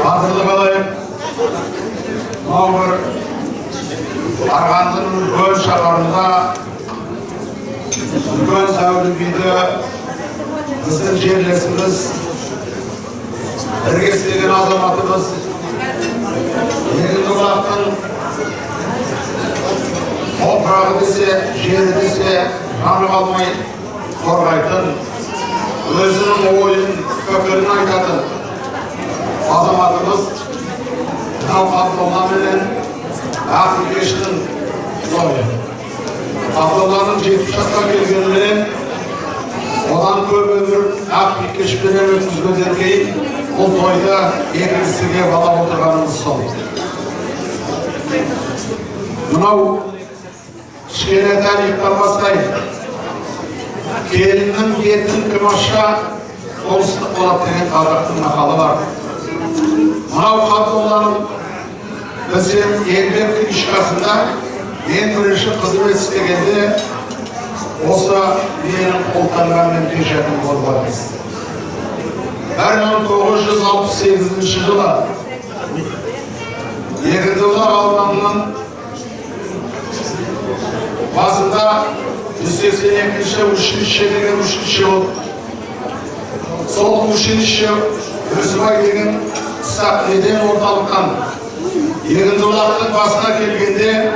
Hazırlık alayım. Mağdur Arğan'ın Göl şaharında Göl Savrubi'de bizim yerleşimiz ergesliğin azamatımız Yerin Ulaş'ın toprağı dese, jeri dese kanı almayı korkaytın özünün oyun köklerini aytadın azamatımız Abdullah'ın Afrika'nın soyu. Abdullah'ın 70 yaşına gelgeninin odan köp ömür Afrika'nın ötüzgöden keyin o toyda ekilisiga balap oturganımız sol. Mınau kişilerden yıkılmasay gelinin yetin kımaşa solsuzluk olap degen Qazaktın makalı var. Mınau Abdullah'ın bizim elbette işgasında en birinci kızımı istegende olsa benim koltanlarımın teşekkür olmalıyız. 1968 yılı Yekindullah Almanı'nın bazında 182. Uşinişe oldu. Sol Uşinişe Özbay degen Sakli'den ortalıktan Yekindullah'ın basına gelgende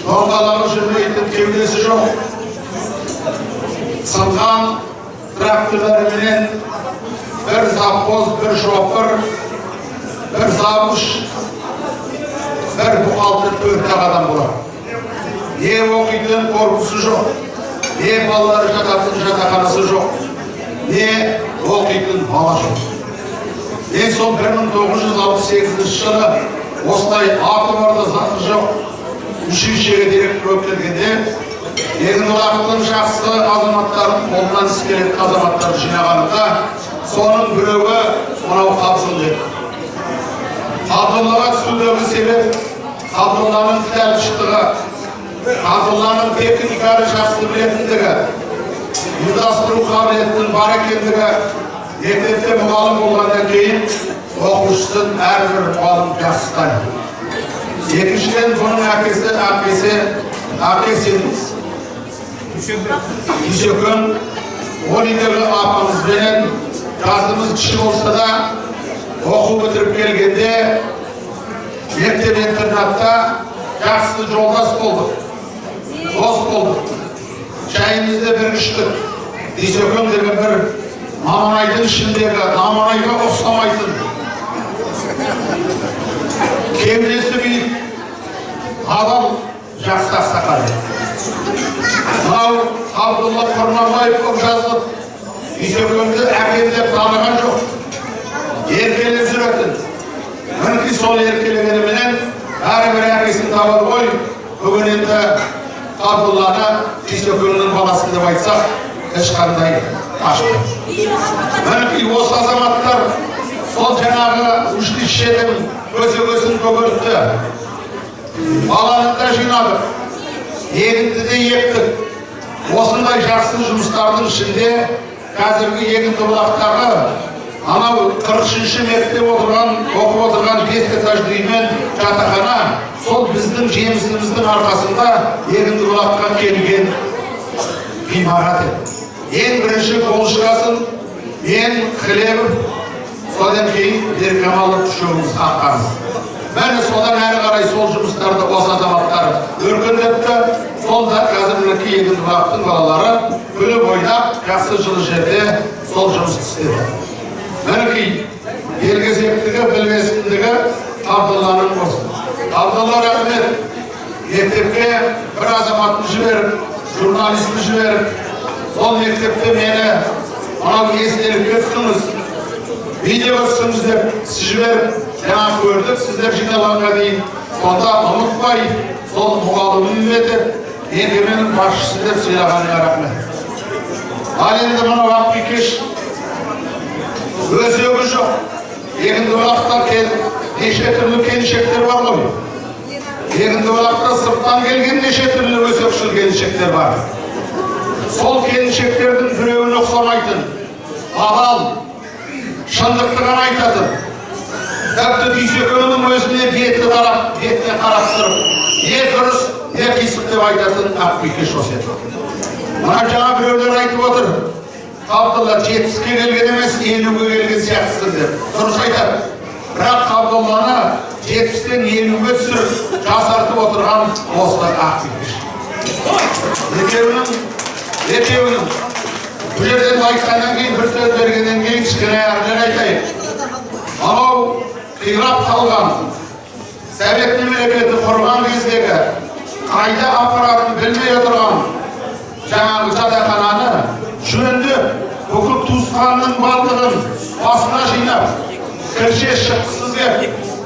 Dongaları jürmeyitin kevdesi yok. Sılgan traktörlerinin bir zappoz, bir şoför, bir zavuş, bir buhaltır törtek adam bular. Ne okuyduğun korkusu yok. Ne balları jatatın jatakhanası yok. Ne okuyduğun bala yok. En son 1968 yılı osılay Akımar'da zatı yok. Uşinişe'ye direkt öptürgende Yekindullah'ın жақсы азаматтарын қолынан іскелетін азаматтар жинағанында соның біреуі мынау Қабдулла. Қабдуллаға түсуіндегі себеп Қабдулланың кітапшылығы, Қабдулланың техниканы жақсы білетіндігі, ұйымдастыру қабілетінің бар екендігі, мектепте мұғалім болғаннан кейін оқушысын әрбір мұғалім жақсы таниды. Екіншіден бұның әкесі Düşökün 12'li apamızбенен жазымыз кіші болса да оқу бітіріп келгенде мектеп интернатта жақсы жолдас болдық, дос болдық. Шайымызды бір іштік. Düşökün деген бір Маманайдың ішіндегі Маманайға ұқсамайтын кеудесі биік адам жақсы ақсақал. Мынау Абдулла Құрманбаев көп жазып, Düşöкөнді әкемдеп таныған жоқ. Еркелеп жүретін. Мінекей сол еркелегеніменен әрбір әкесін табады ғой. Бүгін енді Абдулланы Düşöкөннің баласы деп айтсақ, ешқандай ашты. Мінекей осы азаматтар сол жаңағы Ушинишенің көсегесін көгертті. Баланы да жинадық. Егінді де ектік. Осындай жақсы жұмыстардың ішінде қазіргі Егіндібұлақтағы анау 40-ші мектепте оқып отырған жеті этажды үй мен жатақхана сол біздің жемісіміздің арқасында Егіндібұлаққа келген ғимарат еді. Ең бірінші Қолшығасын, мен Хлебов, содан кейін Беркамалов үшеуміз атқарыз. Мәне содан әрі қарай сол жұмыстарды осы азаматтар өркендетті. Сол да қазір мінекей Егіндібұлақтың балалары күні бойдақ жақсы жылы жерде сол жұмыс істеді. Мінекей елгезектігі, білмесіндігі Абдулланың осы. Абдулла рахмет мектепке бір азаматын жіберіп, журналистті жіберіп, сол мектепте мені анау естелікке түсіңіз, видео түсіңіз деп жіберіп, жаңа көрдік, сіздер жиналғанға дейін. Сонда ұмытпай, сол мұғалімін етіп, мекеменің басшысы деп сыйлағаныңа рахмет. Ал енді мынау Ақбикеш өзегі жоқ. Егіндібұлақта неше түрлі келіншектер бар ғой. Егіндібұлақта сырттан келген неше түрлі өсекшіл келіншектер бар. Сол келіншектердің біреуіне ұқсамайтын, адал, шындықты ғана айтатын. Тіпті Дүйсекеңнің өзіне бетіне қарап тұрып, не дұрыс, не қисық деп айтатын Ақбикеш осы еді. Мына жаңа біреулер айтып отыр, Қабдолла 70-ке келген емес, 50-ге келген сияқтысың деп. Дұрыс айтады. Бірақ Қабдолланы 70-тен 50-ге түсіріп, жасартып отырған осы Ақбикеш. Екеуінің бұл жерден айтқаннан кейін, бір сөз бергеннен кейін кішкене әрден айтайын. Анау қирап қалған, Совет мемлекеті құрған кездегі қайда апаратын білмей отырған жаңағы жатақхананы жөндеп, бүкіл туысқанның барлығын басына жинап, кірше шыққысыз деп,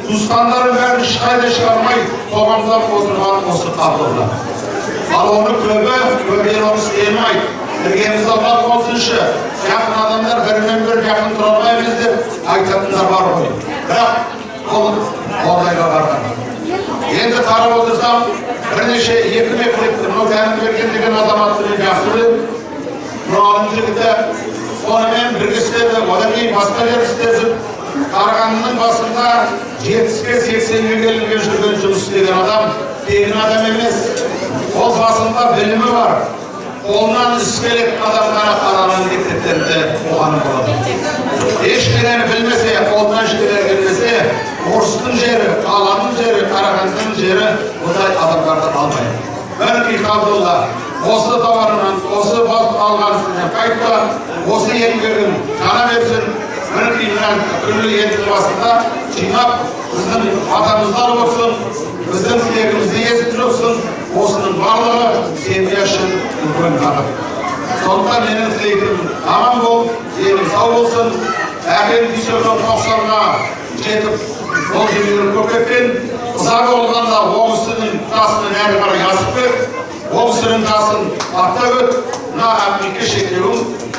туысқандарын бәрін ешқайда шығармай қоғамдап отырған осы Қабдолла. Ал оны көбі оны істемейді. Біргеміз Allah болсыншы, жақын адамдар бірімен бір жақын тұра алмаймыз деп айтатындар бар ғой. Бірақ ол ондайға барған. Енді қарап отырсам, бірнеше екі мектепті, мынау Тәңірберген деген азаматты жақсы білем. Мыналың жігіті сонымен бірге істеді, одан кейін басқа жер істеді. Қарағандының басында 70-ге 80-ге келінген жүрген жұмыс істеген адам, тегін адам емес. Ол басында білімі бар. Қолынан іс келетін адамдарға қараған мектептерде оғаным болады. Ешкенені білмесе, қолынан ешкенені келмесе, орыстың жері, қаланың жері, Қарағандының жері бұндай адамдарды алмайды. Мінекей Қабдолла осы тауарынан, осы алғанысынан қайтты, осы еңбегін жана берсін. Мінекей күллі елдің басында жинап, біздің атамыздар болсын, біздің тілегімізді естіп жүрсін. Осының барлығы семья үшін үлкен бағыт. Сондықтан менің тілейтінім аман бол, елің сау болсын. Әкем Дүйсекең 90-ға жетіп, ол жеңіліп көкеткен. Қыза болғанда ол кісінің тасының әрі қарай асып кет, ол кісінің тасын аттап өт. Мына Ақбикеш екеуің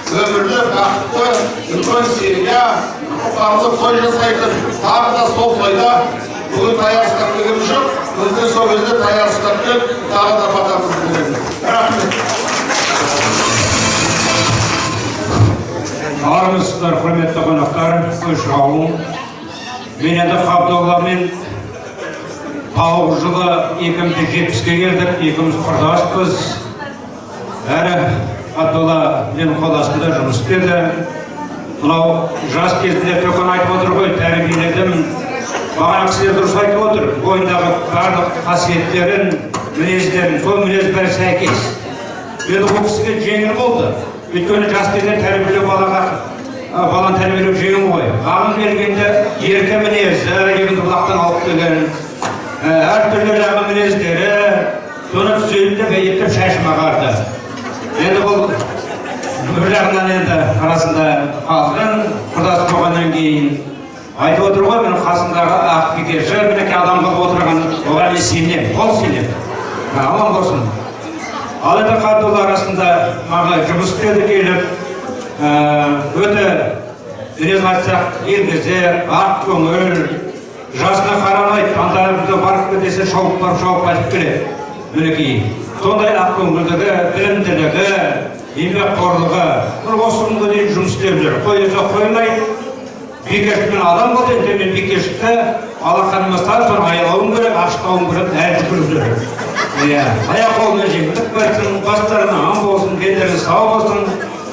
өмірлі, бақытты, үлкен семья, құқарлы той жасайтын. Тағы да сол тойда бүгін таяқстап келген жоқ, біздің сол кезде таяқстап кел, тағы да батамызды береді. Рахмет. Армысыздар, құрметті қонақтар, қойшығауым. Мен енді Қабдолламен тауық жылы 2070-ге келдік, екеуміз құрдаспыз. Әрі Қабдолла мен қол астында жұмыс істеді. Мынау жас кезінде төкен айтып отыр ғой, тәрбиеледім. Бағана кісілер дұрыс айтып отыр, бойындағы барлық қасиеттерін, мінездерін, сол мінез бәрі сәйкес. Енді бұл кісіге жеңіл болды. Өйткені жас кезден тәрбиелеу баланы тәрбиелеу жеңіл ғой. Ағым бергенде еркі мінезі, егінді бұлақтан алып келген, әртүрлі жағы мінездері, соны түзеліп ептеп шашым ағарды. Енді бұл бір жағынан енді арасында қалған, құрдас болғаннан кейін айтып отыр ғой, менің қасымдағы Ақбикеші, мінеке адам қылып отырған, оған мен сенем, қол сенем. Аман болсын. Ал енді Қабдолла арасында маған жұмыс істеді келіп, өте мінезін айтсақ, елгезер, ақ көңіл, жасына қарамайды, антарымызда барып кетесе шауып қайтып келеді. Мінекей, сондай ақ көңілдігі, білімділігі, еңбекқорлығы, осы күнге дейін жұмыс істеп жүр. Қойса қоймайды. Бикешпен адам болды, енді мен Бикешті алақанымыздан соң айлауым керек, ашқауым керек, әлі жүгіріп жүр. Аяқ қолына жеңілдік берсін, бастарына ам болсын, бендерін сау болсын,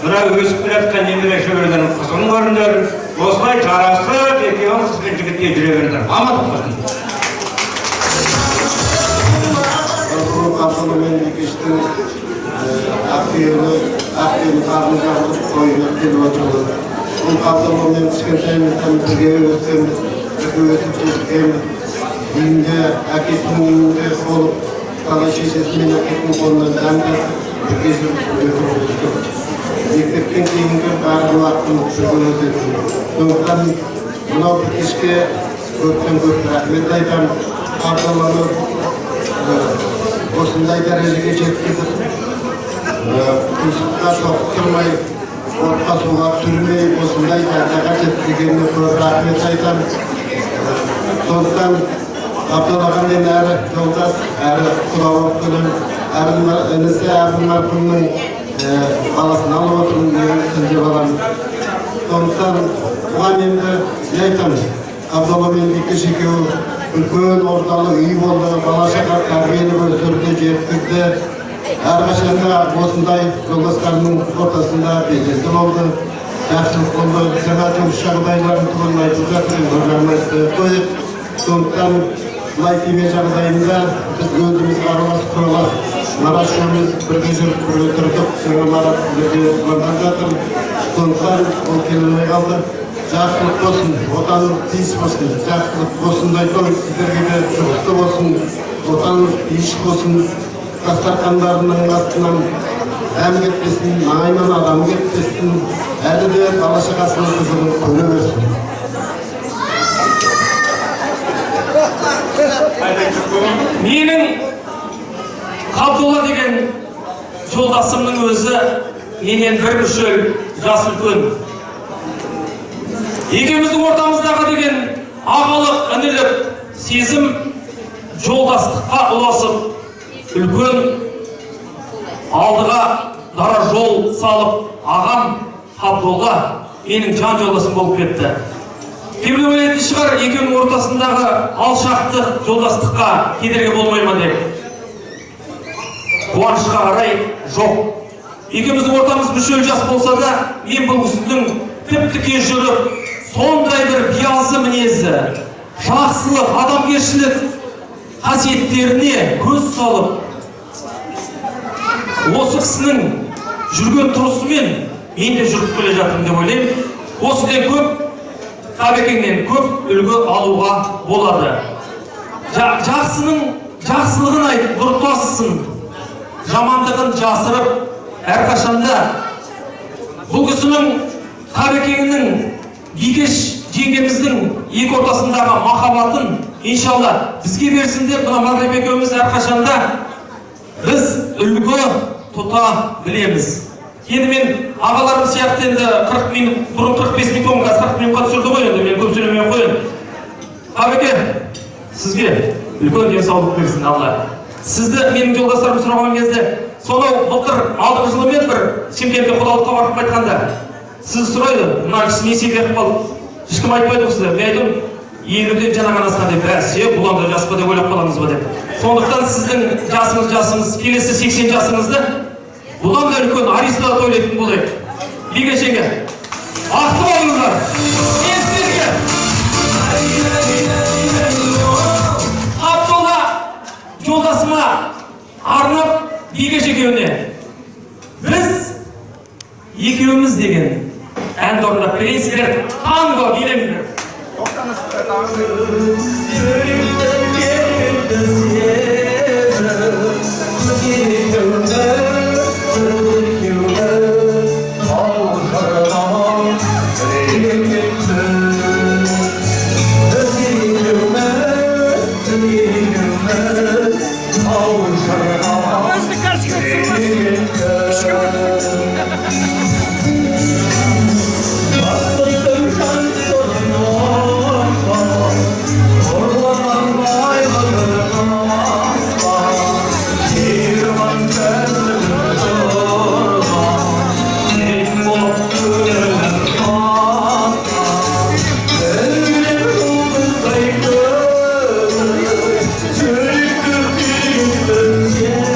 мына өсіп келатқан немере шөберелердің қызын көріңдер. Осылай жарасып, екеуің қыз бен жігітке жүре беріңдер. Аман болсын. Қабдолла мен Бикештің Ақбикені қарны жағылып тойына келіп отырды. Бұл Қабдолла мен кішкентайымыздан бірге өткен, үйінде, әкесінің үйінде болып, қалай шешесімен әкесінің қолынан дәмді бір кезіп өтіп. Мектептен кейінгі бәрі уақытын жүрген өтеді. Сондықтан мынау Бикешке көптен көп рахмет айтамын. Қабдолланы осындай дәрежеге жеткізіп, күнсізге соқтырмай, отқа суға түсірмей, осындай дәрежеге жеткізгеніне көп рахмет айтамын. Сондықтан Қабдоллаға мен әрі жолдас, әрі құда болып келемін, інісі Әбіл марқұмның баласын алып отырмын деген тілде балам. Сондықтан бұған енді айтамын. Абдолла мен Бикеш екеуі үлкен орталық үй болды, бала-шаға тәрбиелеп өсірді, жеткізді. Әрқашанда осындай жолдастарының ортасында белсенді болды, жақсылық болды. Жаңа жұмыс жағдайларын туралы айтып жатыр, нұржамайды қойып. Сондықтан бұлай тиме жағдайында біз өзіміз араласып құраласып, Марат үшеуміз бірге жүріп, бірге тұрдық, жаңа Марат бірге құланған жатыр. Сондықтан ол келмей қалды. Жақсылық болсын, отанымыз тиіс болсын, жақсылық болсындай той сіздерге де жұғысты болсын, отанымыз тиіс болсын, дастархандарының астынан әм кетпесін, маңайынан адам кетпесін, әлі де бала-шағасының қызығын көре берсін. Менің Абдолла деген жолдасымның өзі менен бір мүшел жас үлкен. Екеуміздің ортамыздағы деген ағалық, інілік, сезім жолдастыққа ұласып, үлкен алдыға дара жол салып, ағам Абдолла менің жан жолдасым болып кетті. Кейбір ойлайтын шығар, екеуінің ортасындағы алшақтық жолдастыққа кедергі болмай ма деп. Қуанышқа қарай жоқ. Екеуміздің ортамыз мүшел жас болса да, мен бұл кісінің тіп-тіке жүріп, сондай бір биязы мінезі, жақсылық, адамгершілік қасиеттеріне көз салып, осы кісінің жүрген тұрысымен мен де жүріп келе жатырмын деп ойлаймын. Осыдан көп, Қабекеңнен көп үлгі алуға болады. Жақсының жақсылығын айт, нұртасысын, жамандығын жасырып, әрқашанда бұл кісінің Қабекеңнің Бикеш жеңгеміздің екі ортасындағы махаббатын иншалла бізге берсін деп, мына Мағриб екеуміз әрқашанда біз үлгі тұта білеміз. Енді мен ағаларым сияқты енді 40 минут, бұрын 45 минут болған, қазір 40 минутқа түсірді ғой енді, мен көп сөйлемей қойын. Қабеке, сізге үлкен денсаулық берсін Алла. Сізді менің жолдастарым сұраған кезде, сонау былтыр алдыңғы жылы мен бір Шымкентке құдалыққа барып қайтқанда, сіз сұрайды, мына кісі не себеп қалды? Ешкім айтпайды ғой сізді. Мен айтым, 50-ден жаңа асқан деп, бәсе, бұл анда жас па деп ойлап қаламыз ба деп. Сондықтан сіздің жасыңыз, келесі 80 жасыңызды бұдан да үлкен аристократ ойлайтын болайық. Бикеш жеңге, ақты болыңыздар. Мен сіздерге Абдолла жолдасыма арнап Бикеш екеуіне біз екеуміз деген әнді орындап берейсіздер. Танго билеңіздер. Yeah.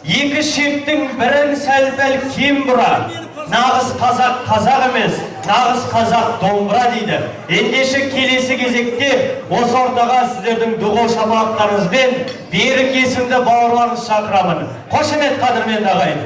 Екі шерттің бірін сәл-пәл кем бұра. Нағыз қазақ қазақ емес, нағыз қазақ домбыра дейді. Ендеше келесі кезекте осы ортаға сіздердің дұғыл шапалақтарыңызбен берік есімді бауырларыңыз шақырамын. Қошемет қадірмен ағайын.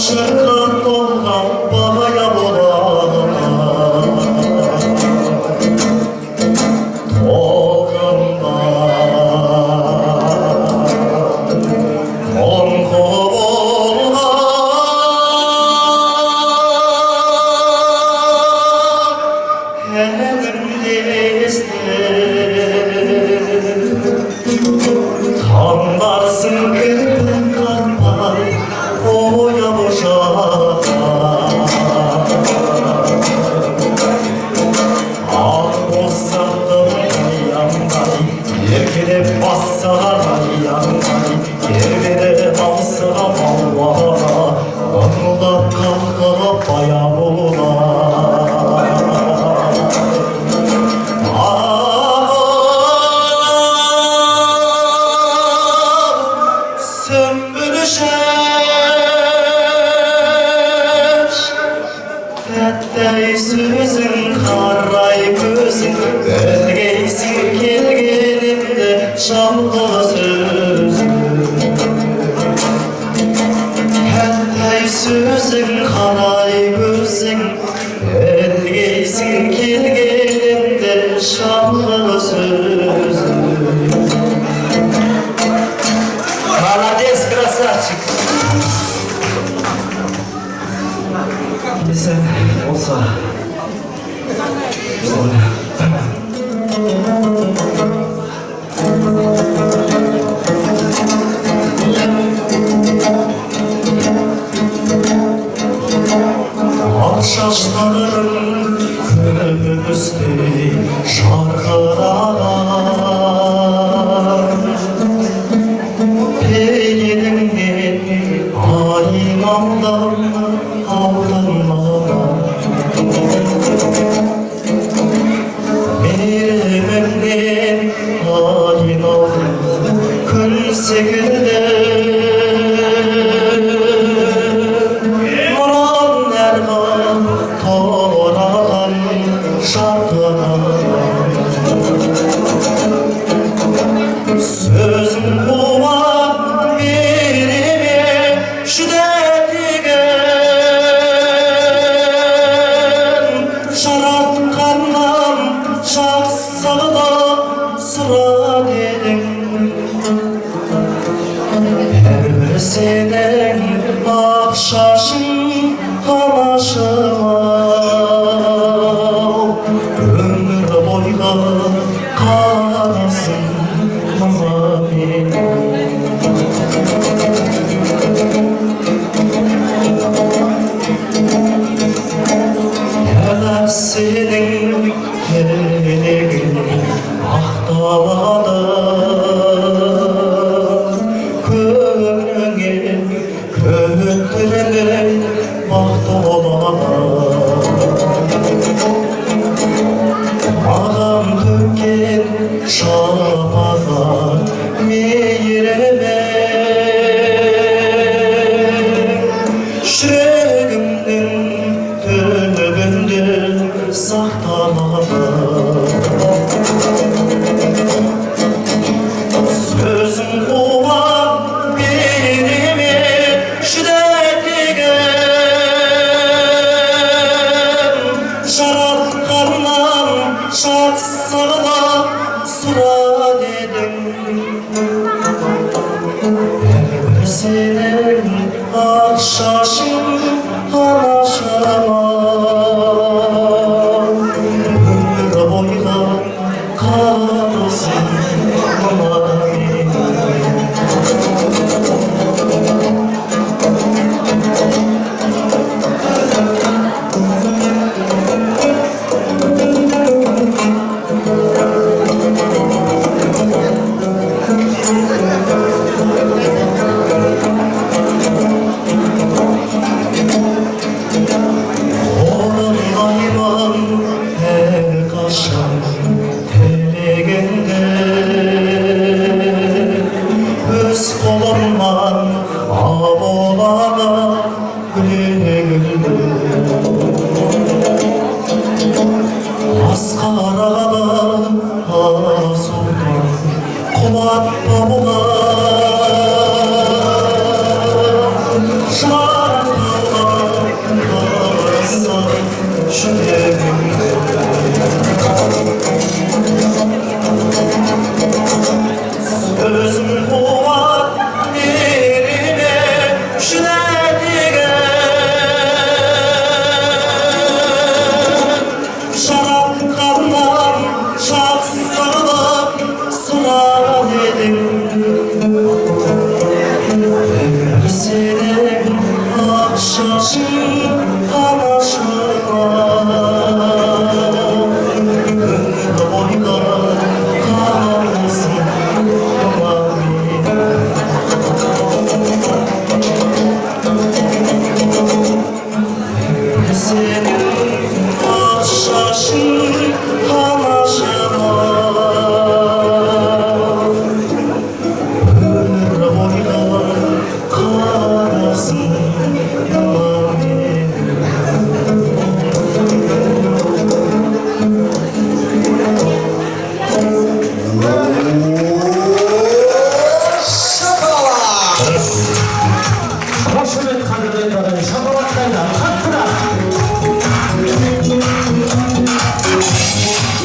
шырқап толған бая бола Сөзің қарай көзің білгейсің келгенімді жалғыз өзің Кәттай сөзің қарай көзің білгейсің келгенімді жалғыз өзің Молодец, красавчик! Десең болса ақ шаштарың күмістей жарқыраған пейіліңнен айналдым ауданмаған мейіріміңнен айналдым күн секілді мұран әрғам тораған шартынан сөзің қуат береме жүдетеген жаратқаннан жақсыда сұрап едің әрбір сенің ақ шашың қалашық өмір бойға қарасын маған сенің келегің ақталады көңіліңе көңіліңе бақ толады маған төккен шапағат мейірімің жүрегімнің түбінде сақталады сөзің қуат береме жүдетеген жаратқаннан жақсыға сұрап едің әрбір сенің ақ шашың алашыма өмір бойға қалсын Şarkı Sözün kuvat yerine şüdedigen Şarap kandan şak sarılıp sıra dedim Senin akşaşın anaşına Boylar kalsın Senin akşaşın anaşına Boylar kalsın Hoşmet kadınlarının şapalatlarına kalktılar.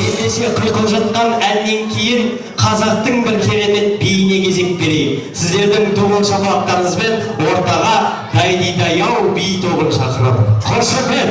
Ендеше қиқыл жатқан әннен кейін қазақтың бір керемет биіне кезек берейік. Сіздердің тобыл шапалақтарыңызбен ортаға дайдидаяу би тобын шақырып. Қошемет!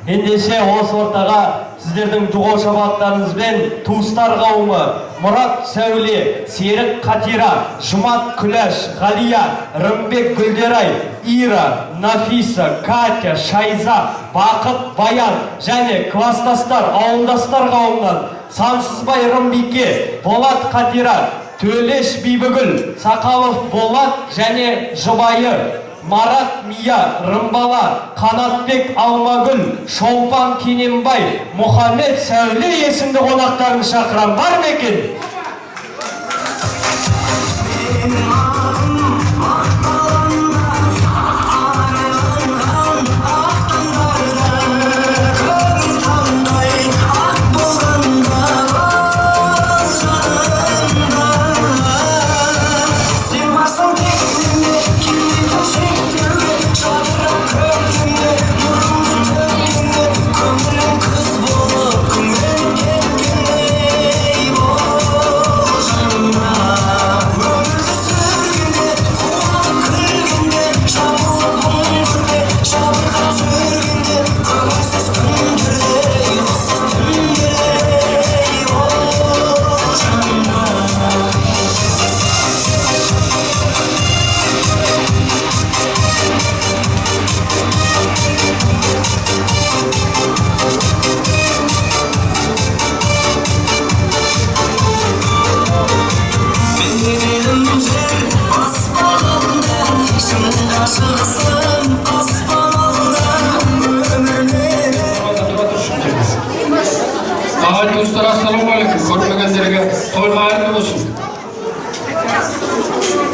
Ендеше осы ортаға сіздердің жұғол шапалақтарыңызбен туыстар қауымы Мұрат Сәуле, Серік Қатира, Жұмат Күләш, Ғалия, Рымбек Гүлдерай, Ира, Нафиса, Катя, Шайза, Бақыт, Баян және кластастар, ауылдастар қауымынан Сансызбай Рымбике, Болат Қатира, Төлеш Бибігүл, Сақалов Болат және жұбайы Марат Мия, Рымбала, Қанатбек Алмагүл, Шолпан Кенембай, Мұхаммед Сәуле есімді қонақтарын шақырам. Бар ма екен? güzel asfalda Şunga çıksın asfalda ömürlere Ağay dostlar, assalamu alaikum. Görmegenlerge toyga hayırlı olsun.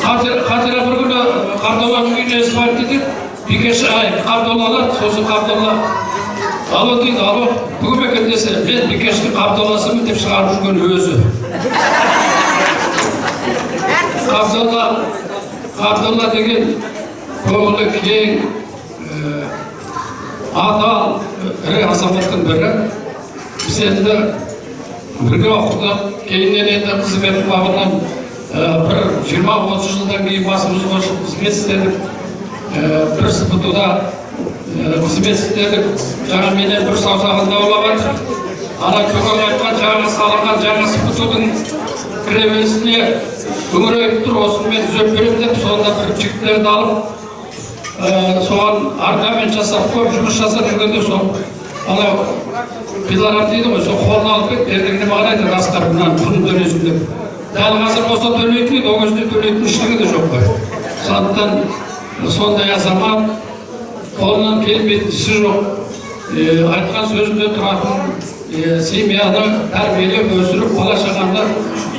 Hatira bir günü Kardolla'nın uyuna isparit edip bir kişi Kardolla'lar, sosu Kardolla alo deydi, alo bugün beken dese ben bir kişinin Kardolla'sı mı deyip çıkarmış gün özü. Kardolla degen koğulu keng adal iri azamatın biri. Biz endi birge okudık, keyinен endi kızmetin bağından bir 20-30 жылдан кейін басымыз қосып қызмет істедік. Бір сыпытуда қызмет істедік. Жаңа менен бір саусағында олап жатыр. Ана көңіл айтқан жаңа салынған жаңа сыпытудың кіребесіне үңірейіп тұр, осыны мен түзеп беремін деп, сонда бір жігіттерді алып, соған арнамен жасап, көп жұмыс жасап жүргенде сол ана пилорам дейді ғой, сол қолын алып кетіп, ертеңіне маған айтады, асқар мынаны құнын төлесін деп. Дәл қазір болса төлейтін еді, ол кезде төлейтін ештеңе де жоқ қой. Сондықтан сондай азамат қолынан келмейтін ісі жоқ. Айтқан сөзінде тұратын семьяны тәрбиелеп өсіріп, бала шағаны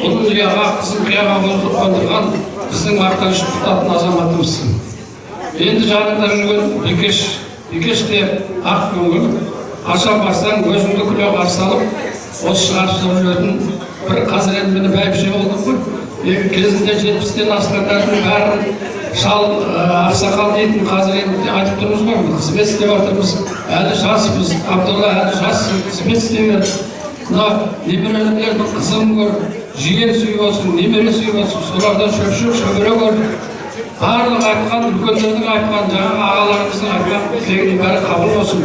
ұлын ұяға, қызын қияға қондырған біздің мақтаныш тұтатын азаматымызсың. Енді жанында жүрген Бекеш деп ақ көңіл, қашан барсаң өзіңді күле қарсы алып, осы шығарып жүретін бір қазір енді мені бәйбіше болдық қой. Кезінде 70-тен асқандардың бәрін шал ақсақал дейтін қазір енді айтып тұрмыз ғой, қызмет істеп жатырмыз. Әлі жаспыз, Абдолла әлі жас, қызмет істеп. Мына немерелердің қызын көр, жиен сүйіп olsun, немере сүйіп olsun, солардан шөпшік, шөбере көр. Барлық айтқан, үлкендердің айтқан, жаңағы ағаларымыздың айтқан тілегінің бәрі қабыл болсын.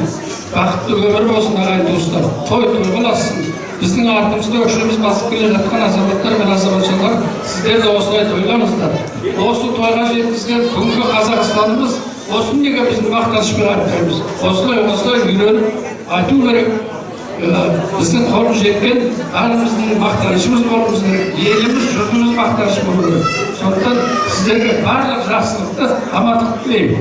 Бақытты өмір болсын, ағайын достар. Той қыласың. Біздің артымызда өшіміз басып келе жатқан азаматтар мен азаматшалар, сіздер де осылай тойлаңыздар. Осы тойға жеткізген бүгінгі Қазақстанымыз, осыны неге біздің мақтанышпен айтпаймыз. Осылай үйреніп айту керек. Біздің қолымыз жеткен, бәріміздің мақтанышымыз болуымыз керек. Еліміз, жұртымыз мақтаныш болу керек. Сондықтан сіздерге барлық жақсылықты, амандық тілеймін.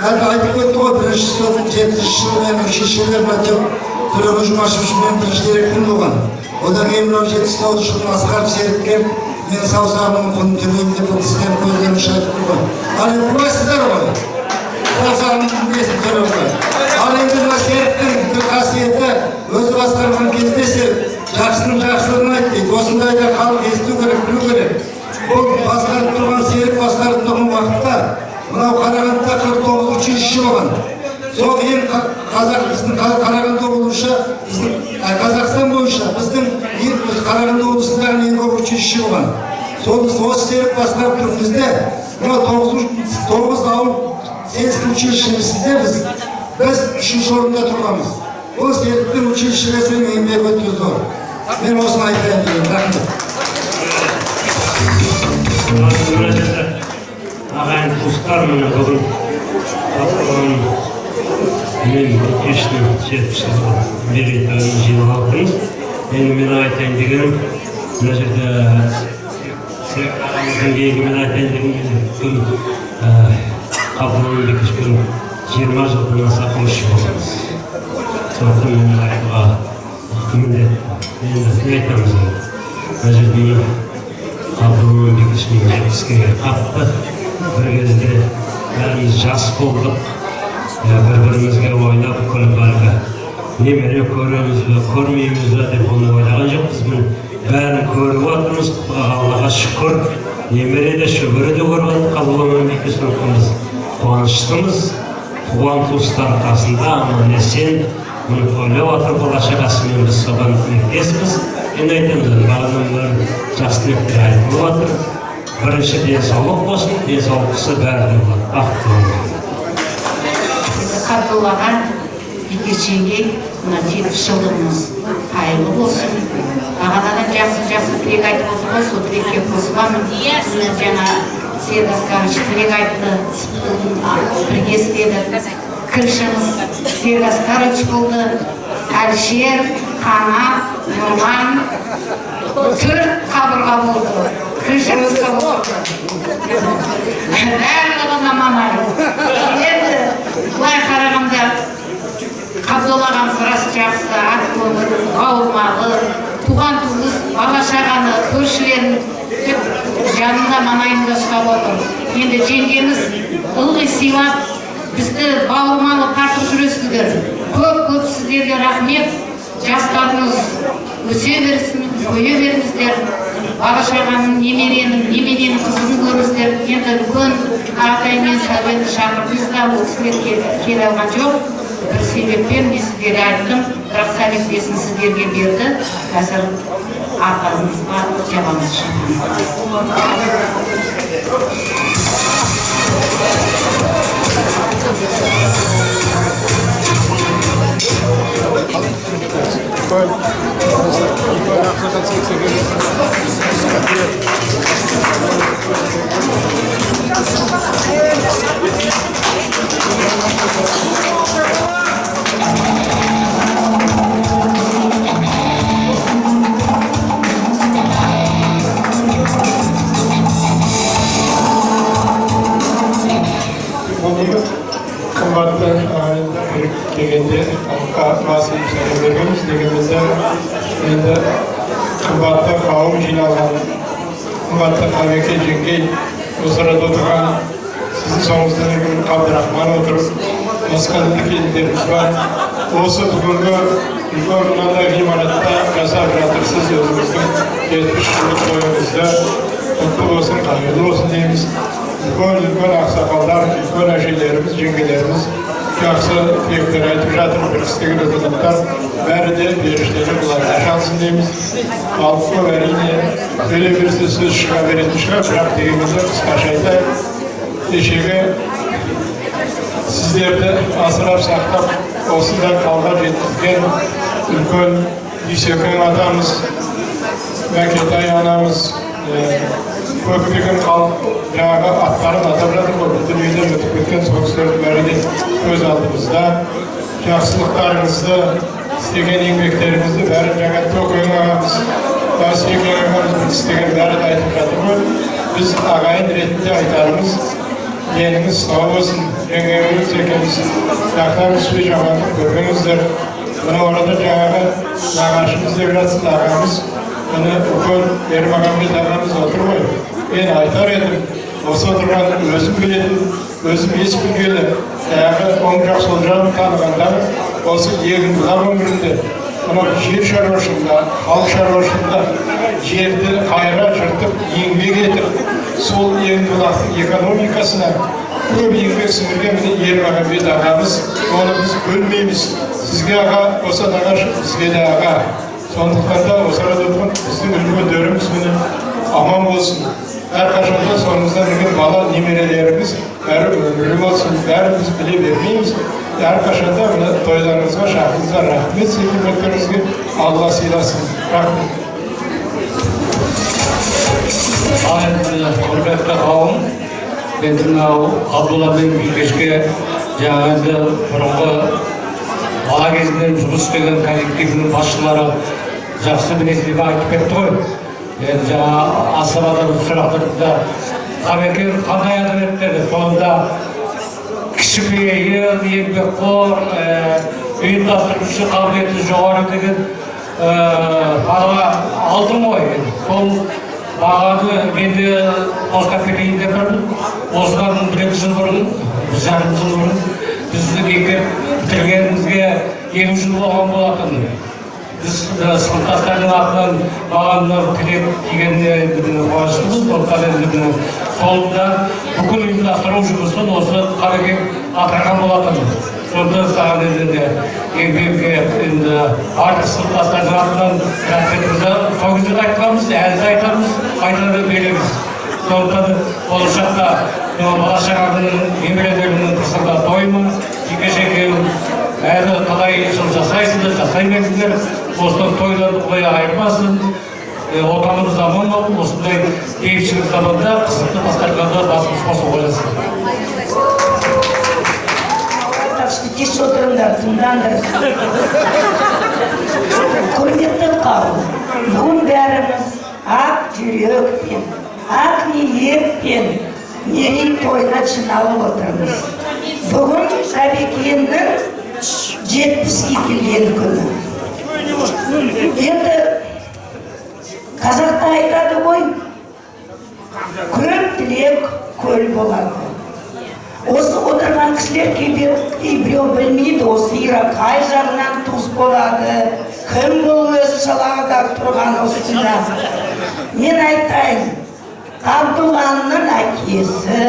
Әлі айтып өтті ғой, бірінші сотын 70 жыл менің шешелерім өтіп, Төлеген Жұмашевичпен бірінші директор болған. Одан кейін 79 жылдың Асқар Серікке мен саусағымның құнын төлеймін деп сіздер көздерін шайтып тұрған. Ал енді білесіздер ғой, саусағымның несін төлеп қой. Ал енді мына Серіктің бір қасиеті өзі басқарған кезде жақсының жақсылығын айт дейді. Осындайда халық есту керек, білу керек. Бұл басқарып тұрған Серік басқарып тұрған уақытта мынау Қарағандыда 49 училище болған. Сол ең біздің Қарағанды бойынша, Қазақстан бойынша біздің Қарағанды облысындағы ең көп училище болған. Сол осы Серік басқарып тұр бізде. Мынау 9 ауыл сельский училищемізде біз 3-ші орында тұрғанбыз. Ол Серіктің училищесінің еңбегі өте зор. Мен осыны айтайын деймін. Рахмет. Ағайын туыстар мені бүгін тапқан мен Бекештің 70 жылғы мерейтойын жиналғанбыз. Енді мен айтайын дегенім, мына жерде Серіктеріміздің кейінгі мен айтайын дегенім күн Қабдолла Бекешпен 20 жылдан аса қосшы боламыз. Сондықтан мен айтуға міндет. Енді не айтамыз? Мына жерде Қабдолла Бекешпен 70-ге қатты. Bir кезде бәріміз жас болдық, бір-бірімізге ойнап күліп әлгі немере көреміз бе, көрмейміз бе деп оны ойлаған жоқпыз. Бәрін көріп отырмыз, Аллаға шүкір. Немере де шөбере де көріп отырмыз. Қабдолла Бекешпен қуаныштымыз. Туған туыстар қасында аман-есен мұны тойлап отырып, бала-шағасымен біз соған тілектеспіз. Енді айтамыз, бағанадан жас тілектер айтылып отыр. Бірінші денсаулық болсын, денсаулықсы бәрі болады. Бақытты болсын. Қабдоллаға Бекешеге мына 70 жылдығымыз қайырлы болсын. Бағанадан жақсы тілек айтып отыр ғой, сол тілекке қосыламын. Жаңа Серік Асқарович тілек айтты, бірге істеді. Кілшіміз Серік Асқарович болды, Әлішер, Қанат, нұрман, 4 қабырға болды, кішімізді болды. Барлығына мамай. Енді бұлай қарағанда қабдолаған сырасы жақсы, ат көңіл, ауылмағы, туған туыс, бала шағаны, көршілерін жанында маңайында ұстап отыр. Енді жеңгеміз ылғи сыйлап, бізді бауырмалы тартып жүресіздер. Көп сіздерге рахмет. Жастарымыз өсе берсін, көе беріңіздер. Бала шағаның, немененің қызын көріңіздер. Енді үлкен Ағатай мен Сәбенді шақырдыңыз да, ол кісілер келе алған жоқ. Бір себеппен мен сіздерге айттым, бірақ Сәбен бесін сіздерге берді. Қазір арқаңызға жабамыз Қымбатты дегенде халыққа басын сөйлемегенбіз дегенімізде енді қымбатты қауым жиналған, қымбатты Қабеке жеңгей осы арада отырған, сіздің соңыңызда жүрген Қабдырахман отырып, басқа да келіндеріміз бар. Осы бүгінгі үлкен мынандай ғимаратта жасап жатырсыз, өзіңіздің 70 жылдық тойыңызда құтты болсын, қайырлы болсын дейміз. Үлкен ақсақалдар, үлкен әжелеріміз, жеңгелеріміз жақсы тілектер айтып жатыр, бір істеген азаматтар бәрі де періштелер бұларға шалсын дейміз. Ал көп әрине өле берсе сөз шыға беретін шығар, бірақ дегенімізде қысқаша айтайық. Кешегі сіздерді асырап сақтап, осындай қалға жеткізген үлкен Дүйсекең атамыз, Мәкетай анамыз, көптеген халық жаңағы аттарын атап жатыр ғой, дүниеден өтіп кеткен сол кісілердің бәрі де көз алдымызда. Жақсылықтарыңызды, істеген еңбектеріңізді бәрі жаңа Төкең ағамыз, Сейкең ағамыз істеген бәрі де айтып жатыр ғой. Біз ағайын ретінде айтарымыз, деніңіз сау болсын, жеңгеміз екенбіз, жақтарыңыз сөй жаманды көрмеңіздер. Бұны орада жаңағы нағашымыз деп жатсын ағамыз, бұны үлкен Ермағамбет ағамыз отыр ғой. Мен айтар едім, осы отырған өзім білетін, өзім ес білгелі, жаңағы оң жақ сол жағын танығандар, осы егін бұлар өмірінде, мынау жер шаруашылығында, халық шаруашылығында жерді қайыра жыртып, еңбек етіп, сол егін бұлақтың экономикасына көп еңбек сіңірген Ермағамбет ағамыз, оны біз бөлмейміз. Сізге аға, осы нағаш, бізге де аға. Сондықтан да осы арада отырған біздің үлкендеріміз күні аман болсын. Әрқашанда соңымыздан жүрген бала немерелеріміз бәрі өмірлі болсын, бәрі біз біле бермейміз. Әрқашанда мына тойларыңызға шақырыңыздар, рахмет сертификаттеріңізге, Алла сыйласын. Рахмет. Құрметті қауым, енді мынау Абдулла мен Бикешке жаңағы бұрынғы бала кезінен жұмыс істеген коллективінің басшылары жақсы мінездегі айтып кетті ғой. Енді жаңа асабада сұрақтарында Қабекең қандай адам еді деді. Сонда кішіпейіл, еңбекқор, ұйымдастырушы қабілеті жоғары деген баға алдым ғой. Сол бағаны мен де Қоскафелейінде тұрдым. Осыдан 1-2 жыл бұрын, 1,5 жыл бұрын біздің бітіргенімізге 50 жыл болған болатын. Біз сыныптастардың атынан бағаны тілеп дегеніне қуаныштымыз. Солында бүкіл ұйымдастыру жұмысын осы Қабекең атқарған болатын. Сонда саған енді еңбекке артық сыныптастардың атынан рахметімізді сол кезде де айтқанбыз, әлі де айтамыз, айта да береміз. Сондықтан болашақта бала шағаның немерелерінің қысында тойма, жеке-жеке әлі қалай жыл жасайсыңдар, жасай беріңдер. Осыдан тойларды құдай айырмасын, отанымыз аман болып, осындай бейбітшілік заманда қызықты басқарғанда басымыз қосып ойласын. Батышты тез отырыңдар, тыңдаңдар. Құрметті қауым, бүгін бәріміз ақ жүрекпен, ақ ниетпен мерейтойға жиналып отырмыз. Бүгін Қабекеннің 70-ге келген күні. Енді қазақта айтады ғой, көп тілек көл болады. Осы отырған кісілер кейбіреу білмейді, осы Ира қай жағынан туыс болады, кім бұл өзі шалағыда тұрған осында. Мен айтайын, Абдулланың әкесі,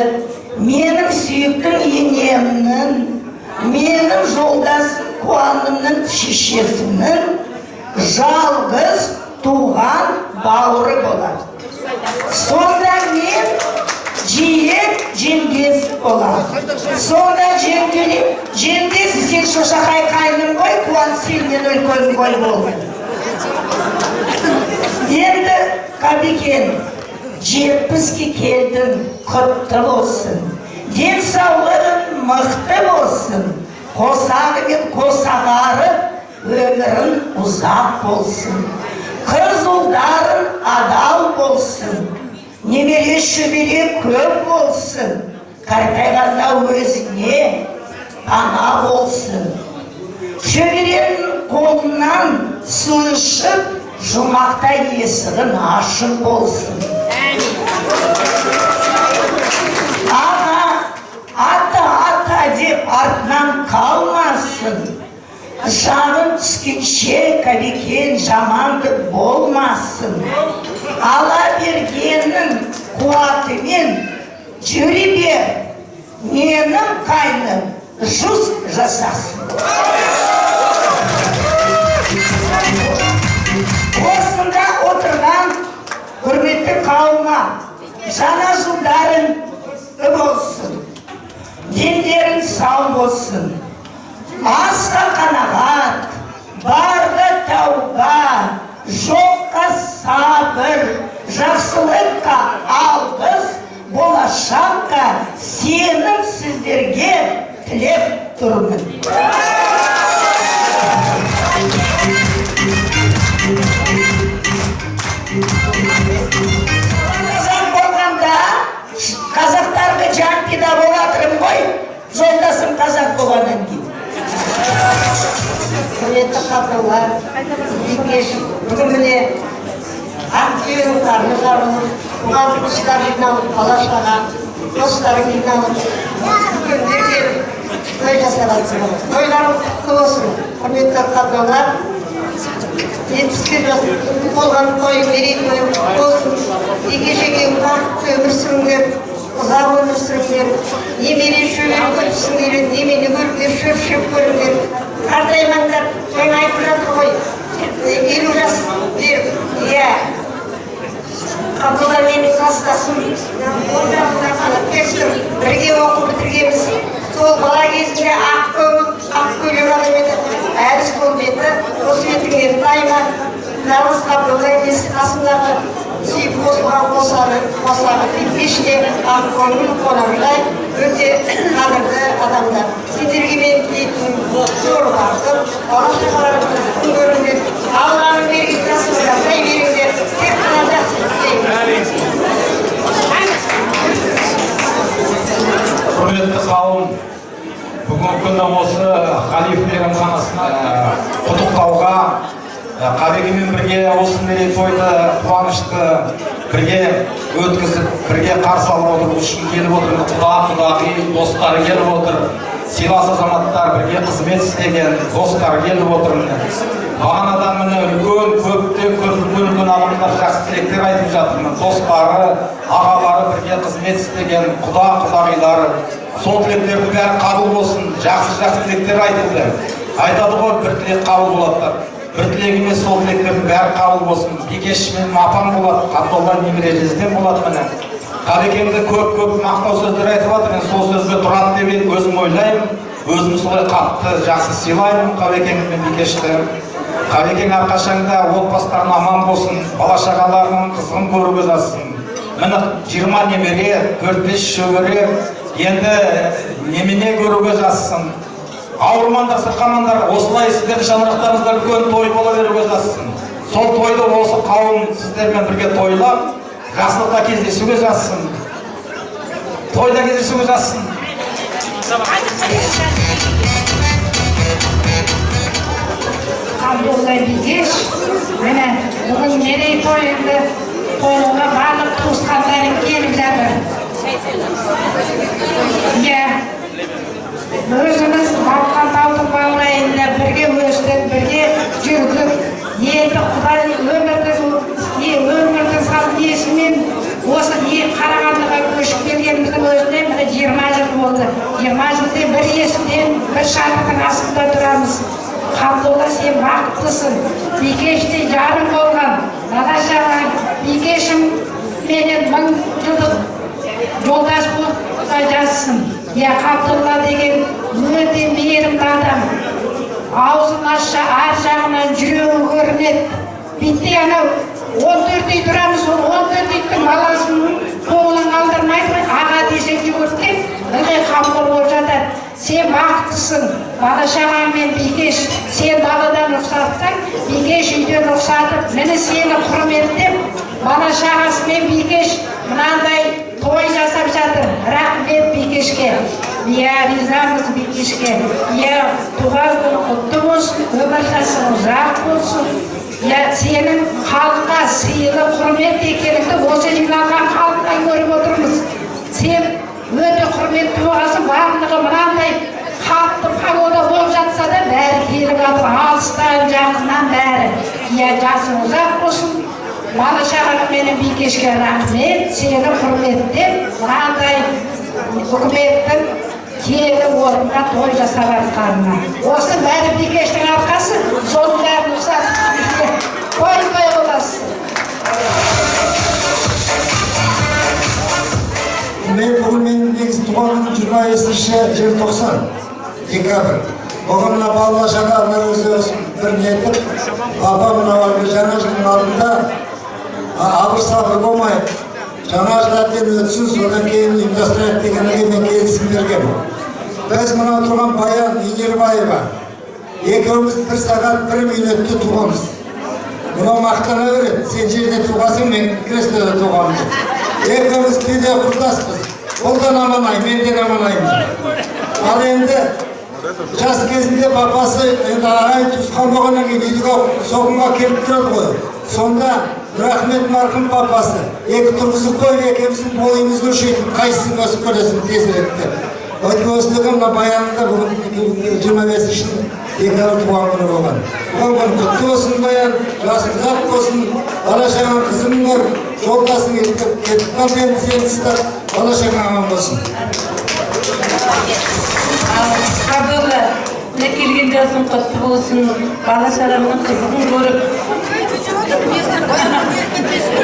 менің сүйіктім енемнің, менің жолдасым Қуанымның шешесінің жалғыз туған бауыры болады. Сонда мен жеңгес болады. Сонда жеңгес сен шошақай қайным ғой, Қуан сенен үлкен ғой болды. Енді Қабекен 70-ге келдің, құтты болсын. Денсаулығың мықты болсын. Қосағы мен қосағары өмірің ұзақ болсын. Қыз ұлдарың адал болсын. Немере шөбере көп болсын. Қартайғанда өзіне ана болсын. Шөберенің қолынан су ішіп, жұмақта есігін ашық болсын. Ата деп артынан қалмасын. Жанын түскенше Қабекен жаманды болмасын. Ала бергеннің қуатымен жүре бер, менің қайным жүз жасасын. Осында отырған құрметті қауыма жаңа жылдарың болсын, дендерің сау болсын. Асқа қанағат, барға тауға, жоққа сабыр, жақсылыққа алғыс, болашаққа сенім сіздерге тілеп тұрмын. Қазақ болғанда қазақтарға жан пида болатырым ғой, жолдасым қазақ болғаннан кейін. Құрметті қабылдар, бүгін міне Ақтүйенің қарны жарылып, туған туыстар жиналып, бала-шаға, достары жиналып, үлкендерге той жасалады. Тойларың құтты болсын, құрметті қабылдар. 70-ге болған той мерейтойы болсын. Еге-жеге бақытты өмір сүріңдер, ұзақ өмір сүріңдер. Немере шөбере көпсіңдер, немене көріңдер, шөп көріңдер. Қартаймаңдар, жаңа айтып жатыр ғой, 50 жас беріп, иә. Қабылдар менің жастасым, ол жағында қалып кештім, бірге оқып бітіргеміз. Сол бала кезінде ақ көйлек алып әдіс болып еді, осы етіңнен дайма, жалғыз Қабылдар емес, қасымдағы сүйіп қосылған қосағы кеште ақ көңіл қонақжай, өте қадірлі адамдар. Сендерге мен дейтін зор бақыт, бала-шағаларыңызды күн көріңдер, Алланың берген жасыңызды жасай беріңдер, тек қана жақсылық тілеймін. Құрметті қауым, бүгінгі күні осы халиф мейрамханасына құттықтауға Қабекенмен бірге осы мерейтойды қуанышты бірге өткізіп, бірге қарсы алып отыру үшін келіп отыр. Құда-құдағи достары келіп отыр. Сыйлас азаматтар бірге қызмет істеген достар келіп отыр. Бағанадан міне үлкен адамдар жақсы тілектер айтып жатырмын. Достары, ағалары бірге қызмет істеген құда-құдағилары. Сол тілектердің бәрі қабыл болсын, жақсы тілектер айтылды. Айтады ғой, бір тілек қабыл болады. Бір тілек емес, сол тілектердің бәрі қабыл болсын. Бикеш менің апам болады, Абдолла немере жездем болады міне. Қабекенді көп мақтау сөздер айтып жатыр. Сол сөзге тұрады деп өзім ойлаймын. Өзім солай қатты жақсы сыйлаймын Қабекенді мен Бикешті. Қабекен әрқашанда отбасыларың аман болсын, бала-шағаларының қызығын көруге жазсын. Міне 20 немере, 4-5 шөбере, енді немене көруге жазсын. ауырмандар, сырқамандар, осылай сіздердің шаңырақтарыңызда үлкен той бола беруге жазсын. Сол тойды осы қауым сіздермен бірге тойлап, жақсылықта кездесуге жазсын. Тойда кездесуге жазсын. Абдулла Бекеш, міне бүгін мерейтойымды тойлауға барлық туысқандарым келіп жатыр. Өзіміз Балқантаудың баурайында бірге өстік, бірге жүрдік. Енді Құдай өмірді салып есімен осы Қарағандыға көшіп келгеніміздің өзіне міне 20 жыл болды. 20 жылда бір есімден бір шатырдың астында тұрамыз. Абдулла, сен бақыттысың. Бекеште жарым болған. Надашаға Бекешім менен 1000 жылдық жолдас болып жазсын. Абдулла деген өте мейірімді адам. Аузын ашса ар жағынан жүрегі көрінеді. Бітті анау 14 үй тұрамыз, 14 үйдің баласының қолын алдырмайды, аға десек жүгірткен, ылғи қамқор болып жатады. Сен бақыттысың, бала-шағаң мен Бекеш, сен баладан рұқсатсаң, Бекеш үйден рұқсатып, мені сені құрметтеп, бала-шағасымен Бекеш мынандай той жасап жатыр. Рахмет Бекешке. Ризамыз Бекешке. Туған күн құтты болсын, өмір жасың ұзақ болсын. Сенің халыққа сыйлы құрмет екеніңді осы жиналған халықтан көріп отырмыз. Сен өте құрметті болғансың, барлығы мынандай халықты пагода болып жатса да бәрі келіп жатыр, алыстан жақыннан бәрі. Жасың ұзақ болсын. Бала-шағаң менен Бекешке рахмет, сені құрметтеп, мынандай үкіметтің киелі орында той жасап жатқанына. Осы бәрі Бекештің арқасы, соның бәрін ұқсатып той боласың. Бүгін менің негізі туған күнім 25 желтоқсан, декабрь. Оған мына бала-шағалар өзі бір нетіп, папа мына жаңа жылдың алдында абыр-сабыр болмай, жаңа жылдан өтсін, содан кейін ұйымдастырайық дегенге мен келісім берген. Біз мына тұрған Баян Инербаева, екеуміз 1 сағат 1 минутте туғанбыз. Мынау мақтана береді, сен жерде туғасың, мен креслода туғанмын. Екеуміз кейде құрдаспыз. Ол да наманай, мен де наманаймын. Ал енді жас кезінде папасы ағайын туысқан болғаннан кейін үйдегі соғымға келіп тұрады ғой. Сонда Рахмет марқұм папасы, екі тұрғызып қойып, екеуміздің бойымызды өлшейтін, қайсысын өсіп көресің тезіректі. Өтмесіндегі мына Баянында бүгін 25-ші декабрь туған күні болған. Туған күн құтты болсын Баян, жасың ұзақ болсын, бала-шағаң қызың бар, жолдасың кетіп қалған сені ұстап, бала-шағаң аман болсын. Абдулла, келген жасың құтты болсын, бала-шағаңның қызығын көріп,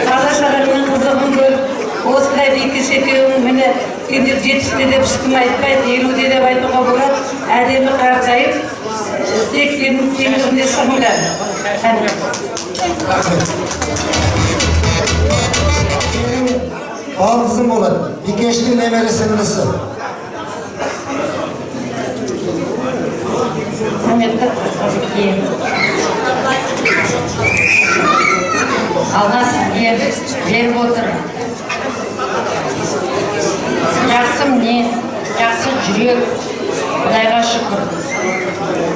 бала-шағаңның қызығын көріп, осындай Бекеш екеуің міне сендер 70-те деп ешкім айтпайды, 50-те деп айтуға болады, әдемі қартайып, 80-те шығыңдар. Балдызым болады, Бекештің немересі інісі. Алла сізге беріп отыр. Жақсы мінез, жақсы жүрек, Құдайға шүкір.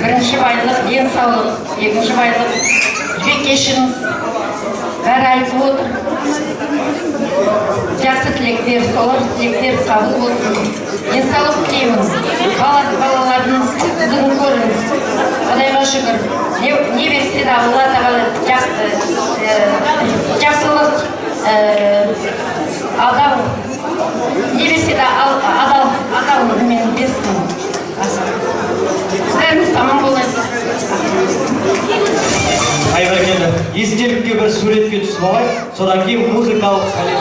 Бірінші байлық денсаулық, екінші байлық Бекешіңіз бәрі айтып отыр. Жақсы тілектер, солар тілектер қабыл болсын. Денсаулық тілеймін, балалардың қызығын көріңіз. Құдайға шүкір. Не берсе де Алла тағала жақсылық, адал, не берсе де адал мен берсін. Сіздеріңіз аман болыңыз. Айбергенді, естелікке бір суретке түсіп алайық, содан кейін музыкалық сәлем.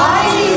I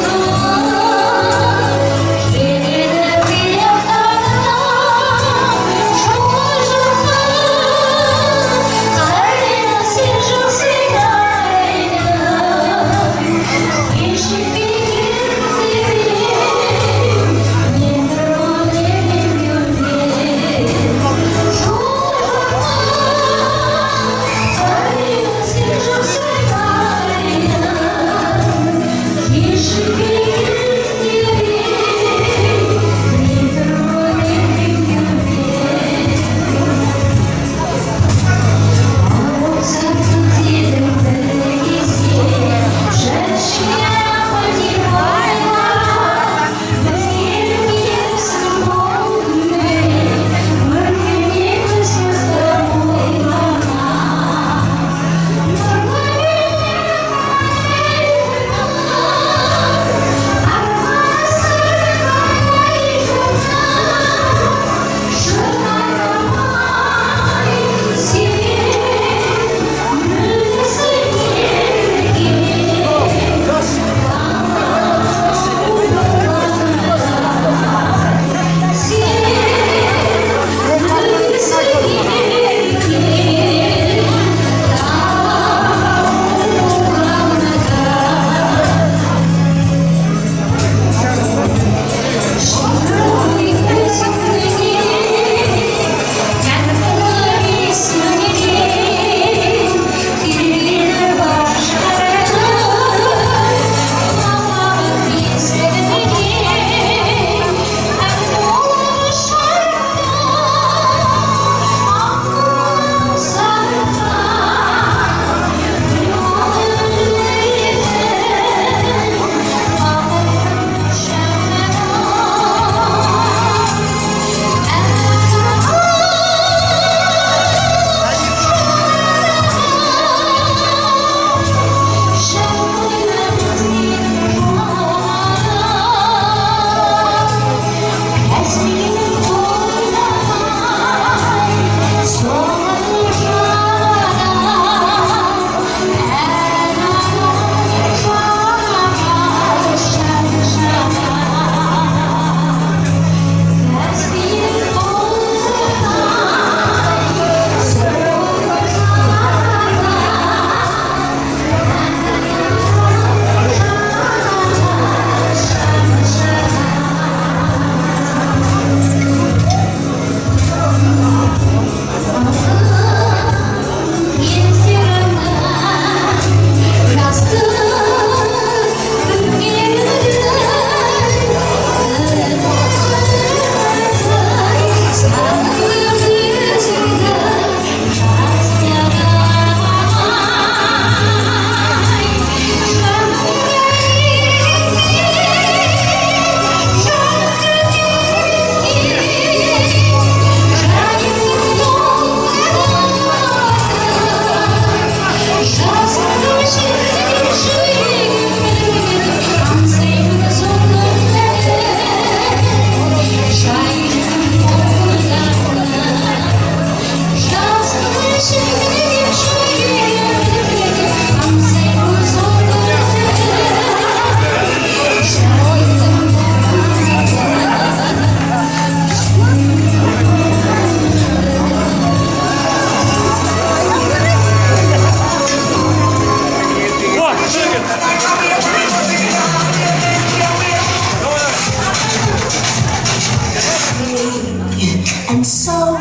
And so,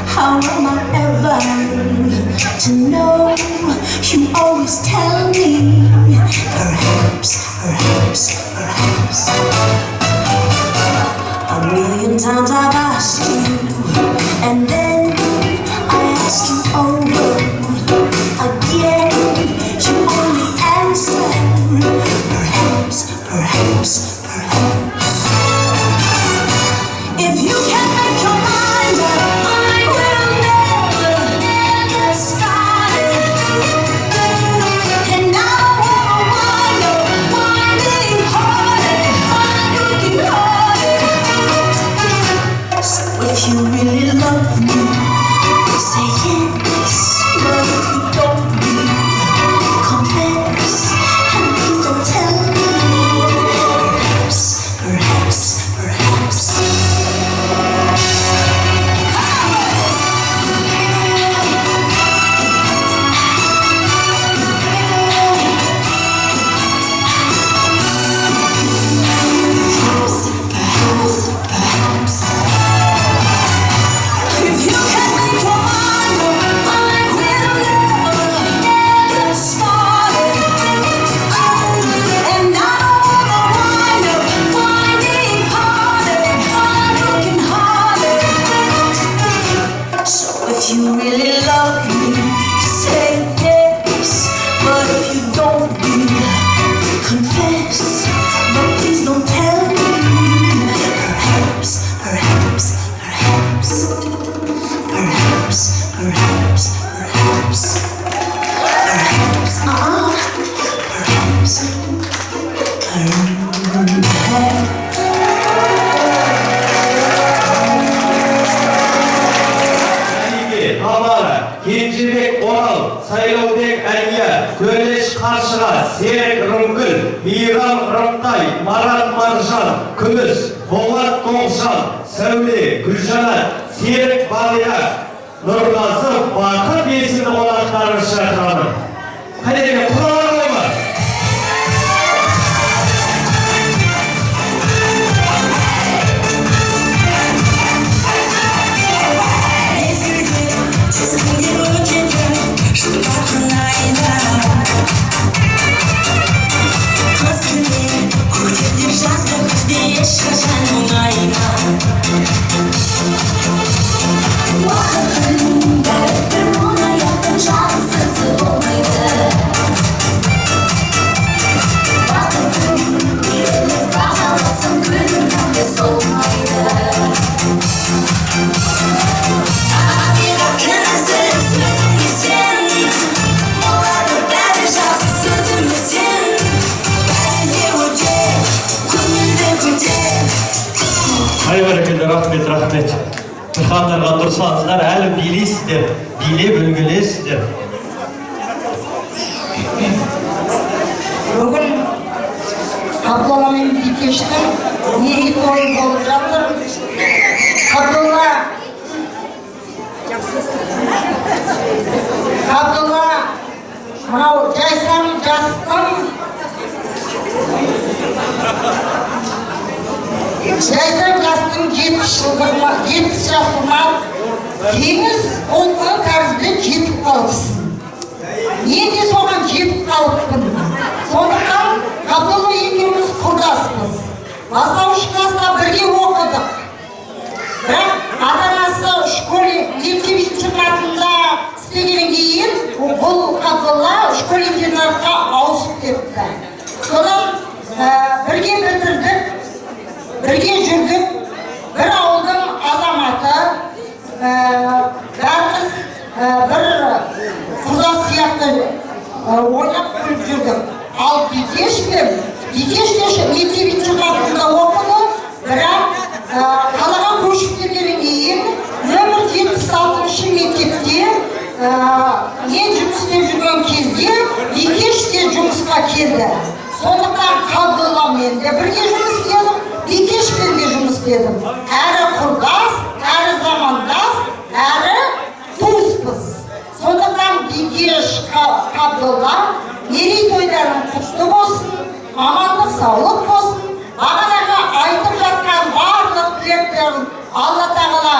how am I ever to know? You always tell me, perhaps, perhaps, perhaps. A million times I've asked you, and then I ask you over again. You only answer, perhaps, perhaps, perhaps. If you can make your mind up, I will never start it. And I wanna wind up, winding harder, working harder. So if you really love me, say yes. But if you don't, confess. And please don't tell me. Perhaps, perhaps, perhaps. If you really love me, say yes. But if you don't, confess. But please don't tell me. Perhaps, perhaps, perhaps. Perhaps, perhaps, perhaps. Perhaps, perhaps. Perhaps. Кенжебек Орал, Сайлаубек Әлия, Көйлеш Қаршыға, Серік Рымкүл, Мейрам Рымтай, Марат Маржан, Күміс, Болат Тоғжан, Сәуле, Гүлжанат, Серік Бағия, Нұрғазы, Бақыт есімді қонақтарын шақырамын. Қайдеге құралар ойма? Рахмет, рахмет. Тұрғандарға тұрсаңыздар, әлі билейсіздер, билеп үлгілесіздер. Бүгін Абдолла мен Бикештің мерейтойы болып жатыр. Абдолла мынау жайсаң жастың Жайсаң жастың 70 жасына теңіз толқын тәрізді жетіп қалыпсың. Мен де соған жетіп қалыппын. Сондықтан Абдолла екеуміз құрдаспыз. Бастауыш класста бірге оқыдық. Бірақ ата-анасы школе мектеп-интернатында істегеннен кейін бұл Абдолла школ-интернатқа ауысып кетті. Содан бірге бітірдік. Бірге жүрдік, бір ауылдың азаматы, бәріміз бір құрдас сияқты ойнап күліп жүрдік. Ал Бикеш мектеп-интернатында оқыды, бірақ қалаға көшіп келгеннен кейін нөмір 76 мектепте мен жұмыс істеп жүрген кезде Бикеш те жұмысқа келді. Сондықтан Абдолламен де бірге жұмыс істедім. Бикешпен де жұмыс істедім. Әрі құрдас, әрі замандас, әрі туыспыз. Сондықтан Бикеш Абдолла мерейтойдарың құтты болсын, амандық саулық болсын. Бағанағы айтып жатқан барлық тілектерін Алла Тағала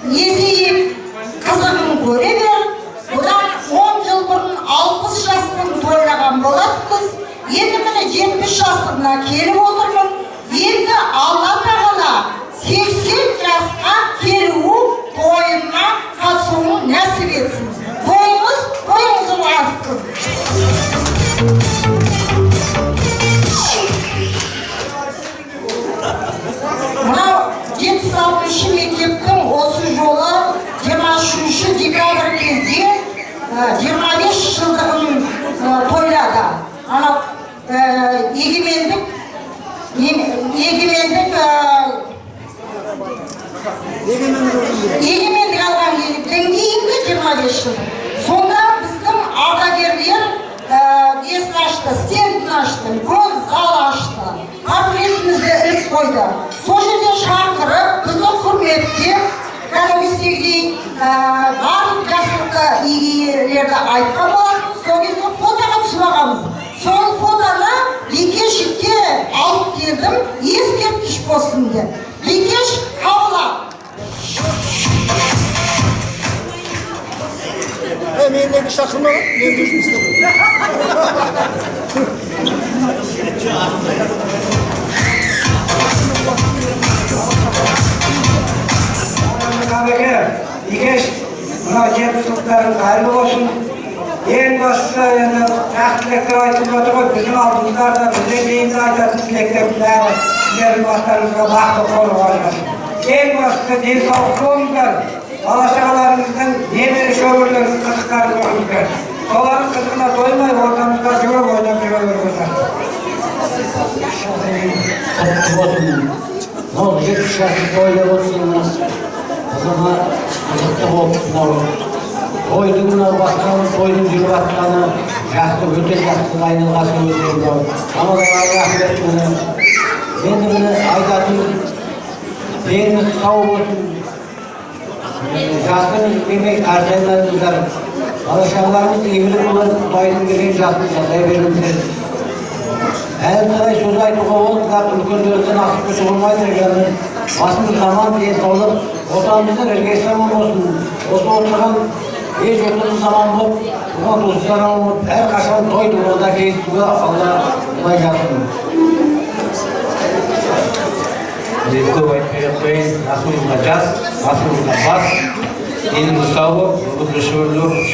есейіп қызығын көре бер. Бұдан 10 жыл бұрын 60 жастың тойлаған болатынбыз. Енді міне 70 жастығына келіп отырмын. Енді Алла тағала 80 жасқа келу тойына қатысуын нәсіп етсін. Тойыңыз ассын. Мынау 76-шы мектептің осы жолы 23 декабрь кезде 25 жылдығын тойлады. Ана егемендік алған елден кейінгі 25 жыл. Сонда біздің ардагерлер есін ашты, стендін ашты, көз зал ашты, портретімізді іліп қойды. Сол жерде шақырып, біздің құрметтеп, кәдімгідей барлық жасылды иелерді айтқан болатын. Сол кезде фотоға түсіп алғанбыз. Сол фотоны Бикешке алып келдім, ескерткіш болсын деп. Бикеш қабыл. Мен de bir şakırma var. Ben de şunu Bikeş, buna cep hayırlı olsun. En başta yani tahtilekler aytып отырып, bizim aldığımızda bize neyini aytasın tileklerimiz sizlerin başlarınızga baktı kolu var. En başta densallık olunlar, alaşağalarımızdan nemeri şöbürlerin kızıklarını olunlar. Onların kızına doymay ortamızda jürep oynap jürep. Kutlu olsun. Ne oldu? 70 yaşında toylar olsunlar. O zaman kızıkta olsunlar. Toydun başkanı, toydun jürep atkanı, yaşlı, öte yaşlı aynılgasını öldürüyor. Ama da rahmet bunu. Ben de bunu aydatım. Beynimiz sağ olsun. Yaşlı demek karşılarımızdan. Alışanlarımız evlilik olan Kuday'ın gelin yaşlı yaşaya verilmiştir. Her taraf söz aytığı olup da ülkelerimizden asıp kötü olmaydı yani. Basın zaman diye olup ortamımızda ergeç zaman olsun. Osu oturan hiç oturduğu zaman bu, buna dostlarına olup her kaşan toydu orada keyifli Allah kolay gelsin. Dette koyun, asılımda caz, asılımda bas. Elimiz sağ ol, bu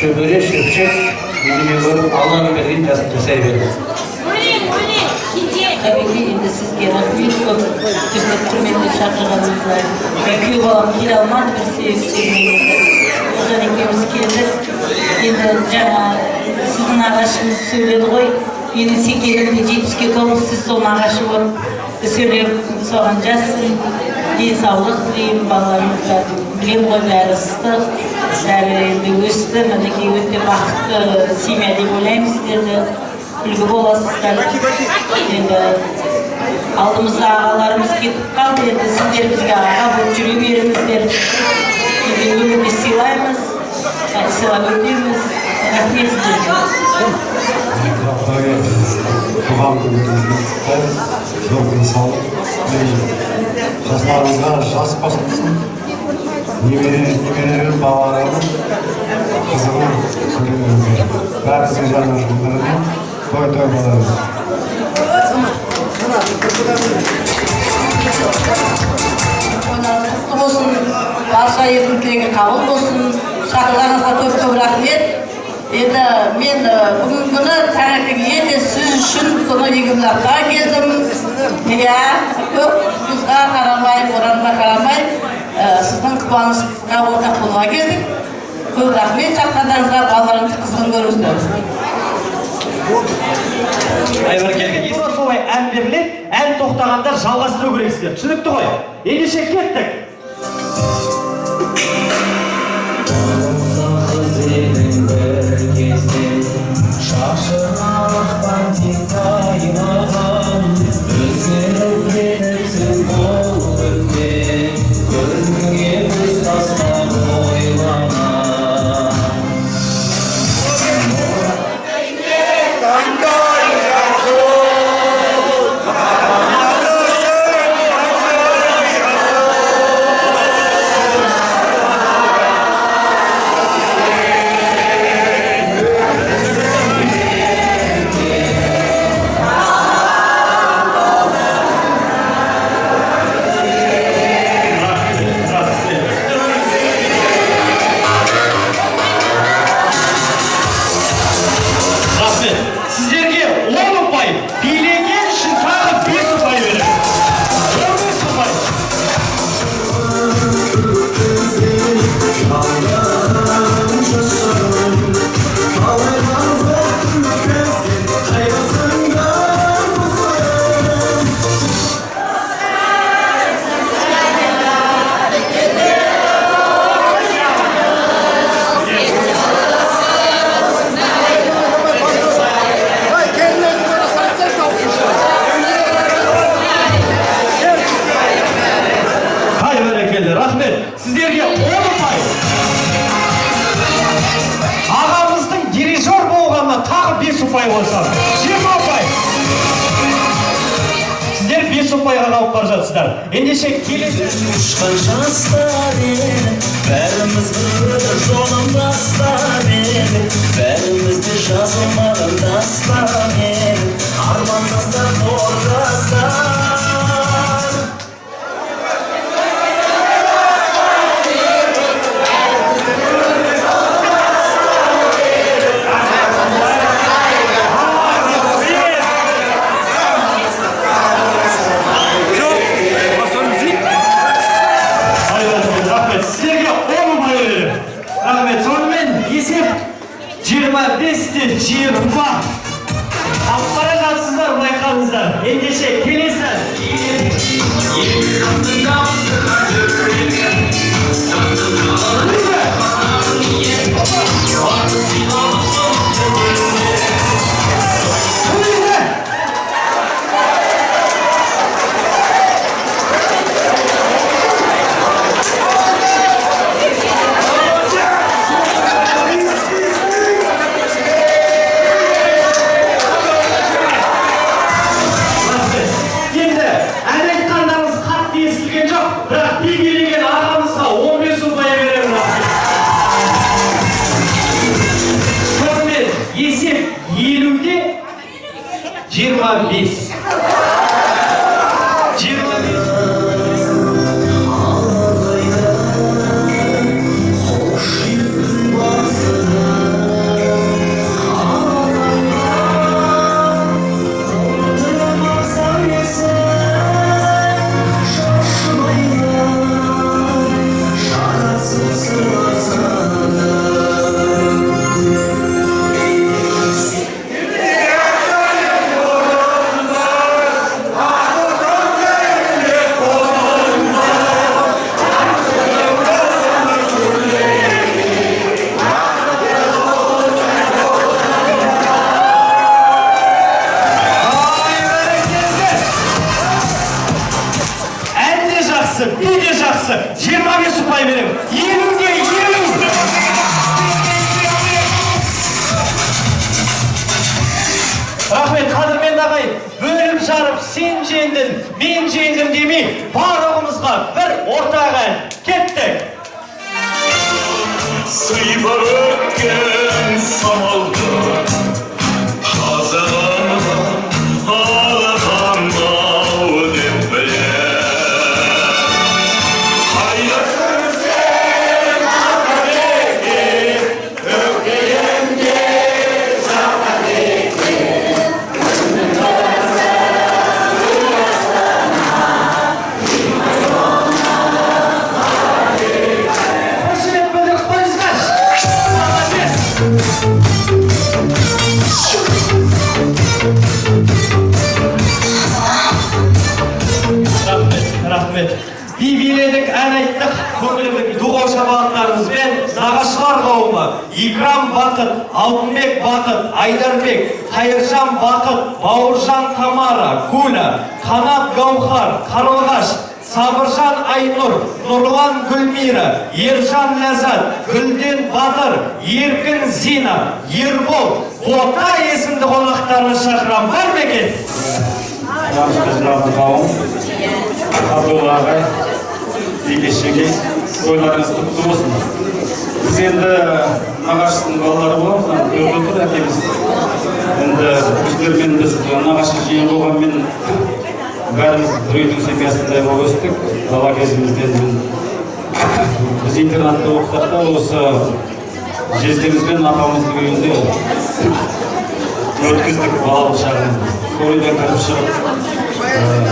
şöbere, şöpçek, elime görüp Allah'ın verdiğini jasay verir. Tabii ki şimdi sizge rahmet көп бізді құрметті шақырғаныңызға. Күйеу балам келе алмады бір себептермен. Одан екеуміз келдік. Енді жаңа сіздің ағашыңыз сөйледі ғой. Енді секелімде 70-ке толып сіз соның ағашы болып сөйлеп соған жазсын. Денсаулық тілеймін балаларыңызға. Білем ғой бәрі ыстық, бәрі енді өсті. Мінекей өте бақытты семья деп ойлаймын сіздерді. Үлгі боласыздар. Енді алдымызда ағаларымыз кетіп қалды. Енді сіздер бізге аға болып жүре беріңіздер. Енді өмірді сыйлаймыз, сыйлап өтеміз. Рахмет сіздерге. Туған күніңізді зор денсаулық. Жастарыңызға жас қосылсын. Немерелер балаларының қызығын көреміздер. Бәрімізге жаңа жылдардың той боламыз. Құтты болсын, барша елдің тілегі қабыл болсын. Шақырғаныңызға көп рахмет. Енді мен бүгінгі күні таңертең ерте сіз үшін соны егімлаққа келдім. Иә, көп қызға қарамай, боранға қарамай, сіздің қуанышыңызға ортақ болуға келдік. Көп рахмет, шақырғандарыңызға балаларыңызды қызығын көріңіздер. Айбаркелді, солай ән беріледі, ән тоқтағанда жалғастыру керексіздер. Түсінікті ғой? Ендеше кеттік. ұпай. Ағамыздың дирижер болғанына тағы 5 ұпай қосады. 20 ұпай. Сіздер 5 ұпайға қалып бара жатсыздар. Ендеше келесі Ұшқан жастар еді, бәрімізді жолын бастап еді, бәрімізді жазылмаған дастан еді, армандастар қорғастар. Сіздерге 10 ұпай беремін. Рахмет. Сонымен есеп 25-те 20. Алып бара жатсыздар, байқаңыздар. Ендеше келесі. Бірақ би келеген ағамызға 15 ұпай беремін. Сонымен есеп 50-де 25. Bir de жақсы. 25 ұпай беремін. 20-де 20. Рахмет, қадірменді ағайын. Бөліп жарып, сен жеңдің, мен жеңдім демей, барлығымызға бір ортақ ән. Кеттік. Сыйпар өткен самалды, қазағанға алған бау деп білем. Рахмет. Би биледік, ән айттық, көңілімдік дұғау шабағаттарымызбен нағашылар қауымы Икрам Бақыт, Алтынбек Бақыт, Айдарбек, Қайыржан Бақыт, Бауыржан Тамара, Гуля, Қанат Гаухар, Қарлығаш, Сабыржан Айнұр, Нұрлан Гүлмира, Ержан Ләзат, Гүлден Батыр, Еркін Зина, Ербол, Бота есімді қонақтарымыз шақырам. Бар ма екен? Абдулла ағай, Бекешеге, тойларыңыз құтты болсын. Біз енді нағашысының балалары боламыз, төрт тұр әкеміз. Енді өздерімен біз нағашы жиын болғанмен бәріміз бір үйдің семьясындай болып өстік. Бала кезімізден біз интернатта оқысақ та осы жездемізбен апамыздың үйінде өткіздік балалық шағымызды. Сол үйден кіріп шығып,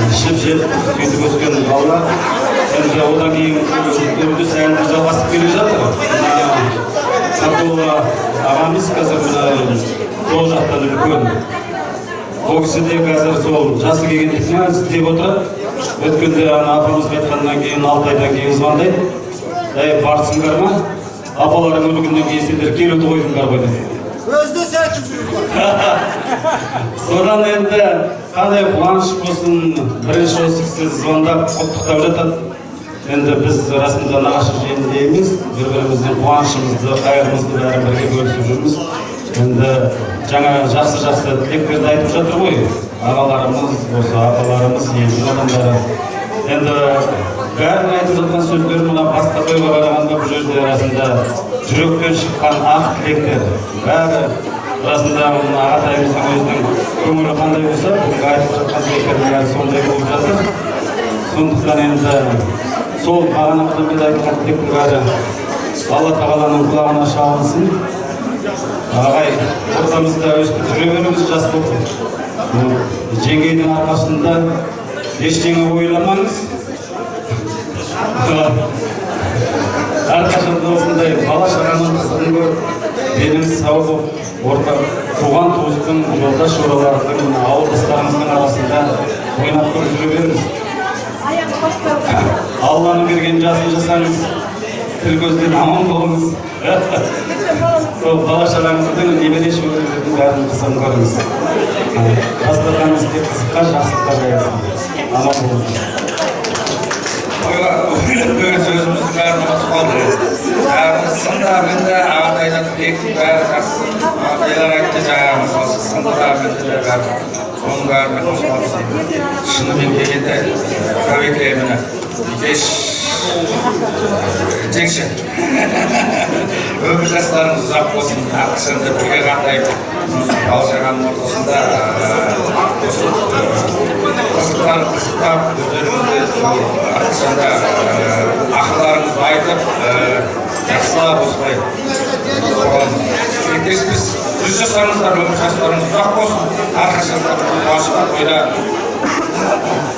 ішіп жеп, сөйтіп өскен балалар. Енді одан кейін үрдіс әнді жалғасып келе жатыр. Абдулла ағамыз қазір сол жақтан үлкен. Ол кісі де қазір сол жасы келгендіктен істеп отырады. Өткенде апамыз қайтқаннан кейін 6 айдан кейін звондайды. Барсыңдар ма? Апаларың өлгеннен кейін сендер келуді қойдыңдар ғой деп. Өзді сәтіп жүріп. Содан енді қандай қуаныш болсын, бірінші осы кісі звондап құттықтап жатады. Endi biz rasmda naqash jeyindeymiz, bir-birimizning quvonchimizni, qayg'imizni bari birga bölüşüp жүрміз. Endi жаңа жақсы тілектерді айтып жатыр ғой. Ағаларымыз, осы апаларымыз, елдің адамдары. Endi бәрін айтып жатқан сөздер мына басқа тойға қарағанда бұл жерде расында жүректен шыққан ақ тілектер. Бәрі расында ағатайымыздың өзінің көңілі қандай болса, бүгінгі айтып жатқан тілектердің сондай болып жатыр. Сондықтан енді сол бағанағыдан бері айтқан тілектің бәрі Алла тағаланың құлағына шалынсын. Ағай, ортамызда өстіп жүре береміз, жас болып. Жеңгейдің арқасында ештеңе ойламаңыз. Әрқашанда осындай бала шағаның қызығын көріп, деніңіз сау болып, орта туған туыстың, жолдас жоралардың, ауылдастарымыздың арасында ойнап көріп жүре беріңіз. Алланың берген жасын жасаңыз, тіл көзден аман болыңыз. Сол бала шағаңыздың немере шөберелердің бәрін қызығын көріңіз. Дастарханыңыз тек қызыққа, жақсылыққа жайылсын. Аман болыңыз. Ойлап бөлген сөзіміздің бәрін ұмытып қалды. Бәріміз сында, мінді, ағатайда тілектің бәрі жақсы. Ағатайлар айтты жаңағы мысалы, сында, мінді де бәрі. Оның бәрін қосылып сейді. Шынымен келгенде, Қабеке мені, кеш жеңші. Өмір жастарыңыз ұзақ болсын, ақшанды бірге қатайып, балжағанның ортасында қызықтап, өздеріңізді ақшанда ақыларыңызды айтып, жақсылап осылай. Тілектеспіз, 100 жасарыңыздар, өмір жастарыңыз ұзақ болсын, ақшанда қуанышпақ ойда.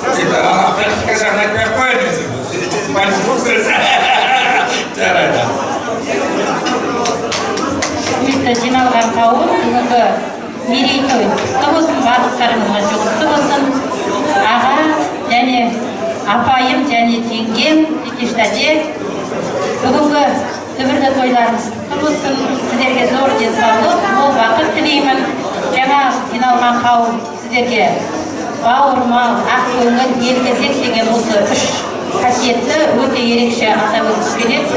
Ақпаратқа жағын айтпай қойын. Жарайды. Құрметті жиналған қауым, бүгінгі мерейтой құтты болсын, барлықтарыңызға жұғысты болсын. Аға және апайым және жеңгем, Текештәде, бүгінгі дүбірді тойларыңыз құтты болсын. Сіздерге зор денсаулық, мол бақыт тілеймін. Жаңа жиналған қауым сіздерге бауырмал, ақ көңіл, елгезек деген осы үш қасиетті өте ерекше атап өтіп келеді.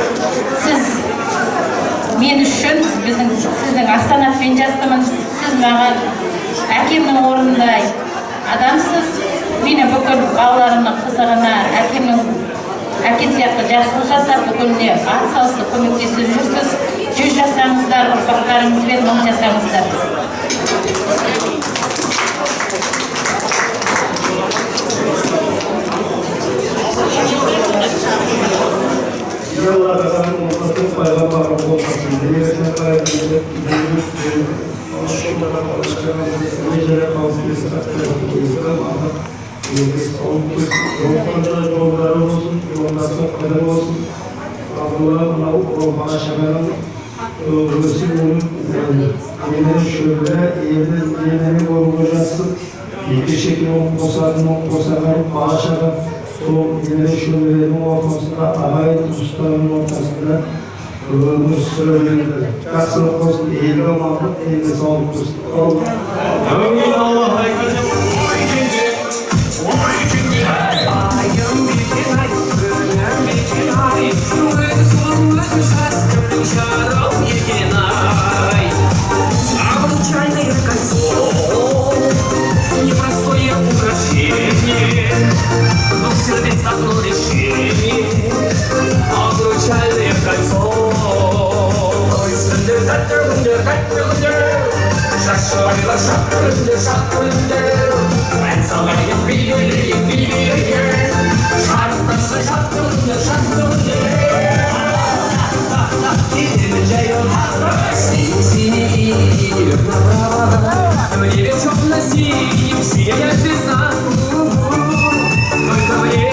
Сіз мен үшін сіздің астанатпен жастымын. Сіз маған әкемнің орнындай адамсыз. Мені бүкіл балаларымның қызығына әкем сияқты жақсылық жасап, бүкіліне атсалысып көмектесіп жүрсіз. 100 жасаңыздар, ұрпақтарыңызбен 1000 жасаңыздар. Жақсылық болсын, елі амандық, елі саулық болсын. Әмин Аллах. Непростое украшение, но в сердцах одно решение. Обручальное кольцо. Мне ведь темно-синим сияет звезда. Только мне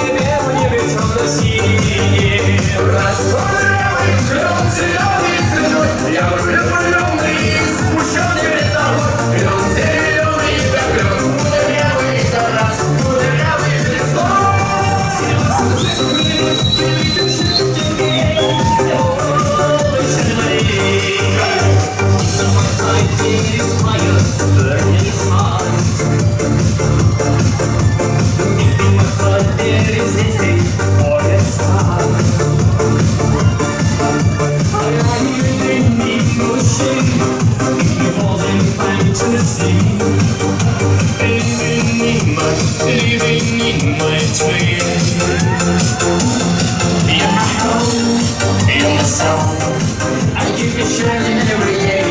ведь темно-синим. Расстроенный, клён, зеленый цветок. Я влюбленный, смущенный рядовой. Клён зеленый, да клён кудрявый, да раз кудрявый звездой. living in my dream. In my home, in the sound, I keep it shining every day.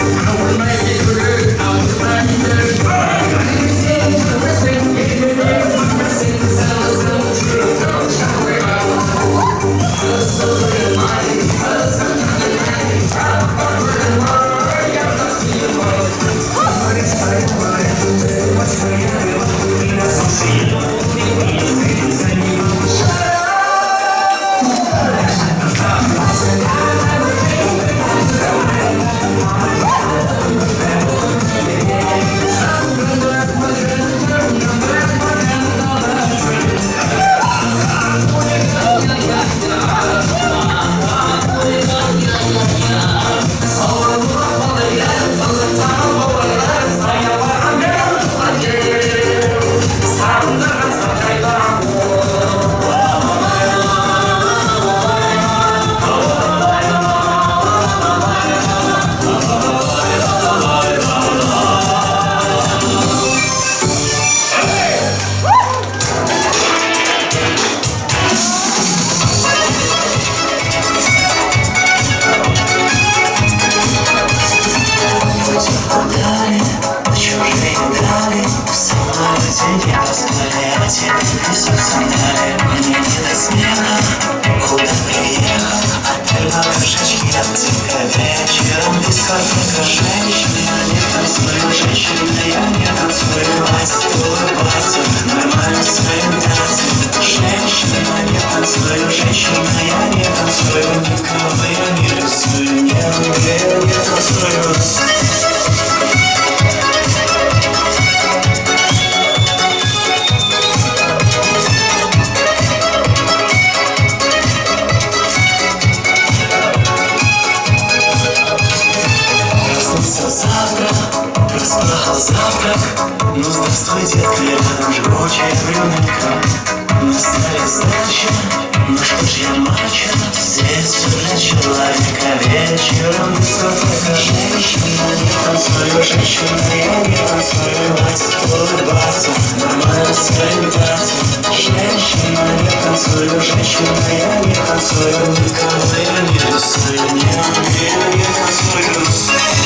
I will make it good, I will find it. I sing the blessing, give it back, my blessing, sounds so true. Don't shout it out. So good, my husband, Вечером дискотека женщины, они танцуют, женщины, я не танцую, улыбайся, нормально своим танцем. Женщины, они танцуют, женщины, я не танцую, никого я не рисую, я не танцую. Завтрак, ну здравствуй, детка, рядом жгучая брюнетка. На столе сдача, ну что ж я мачо, здесь все для человека. Вечером дискотека, женщина, не танцую, женщина, я не танцую, улыбаться, нормально своим танцем. Женщина, не танцую, женщина, я не танцую, никого я не рисую, не танцую.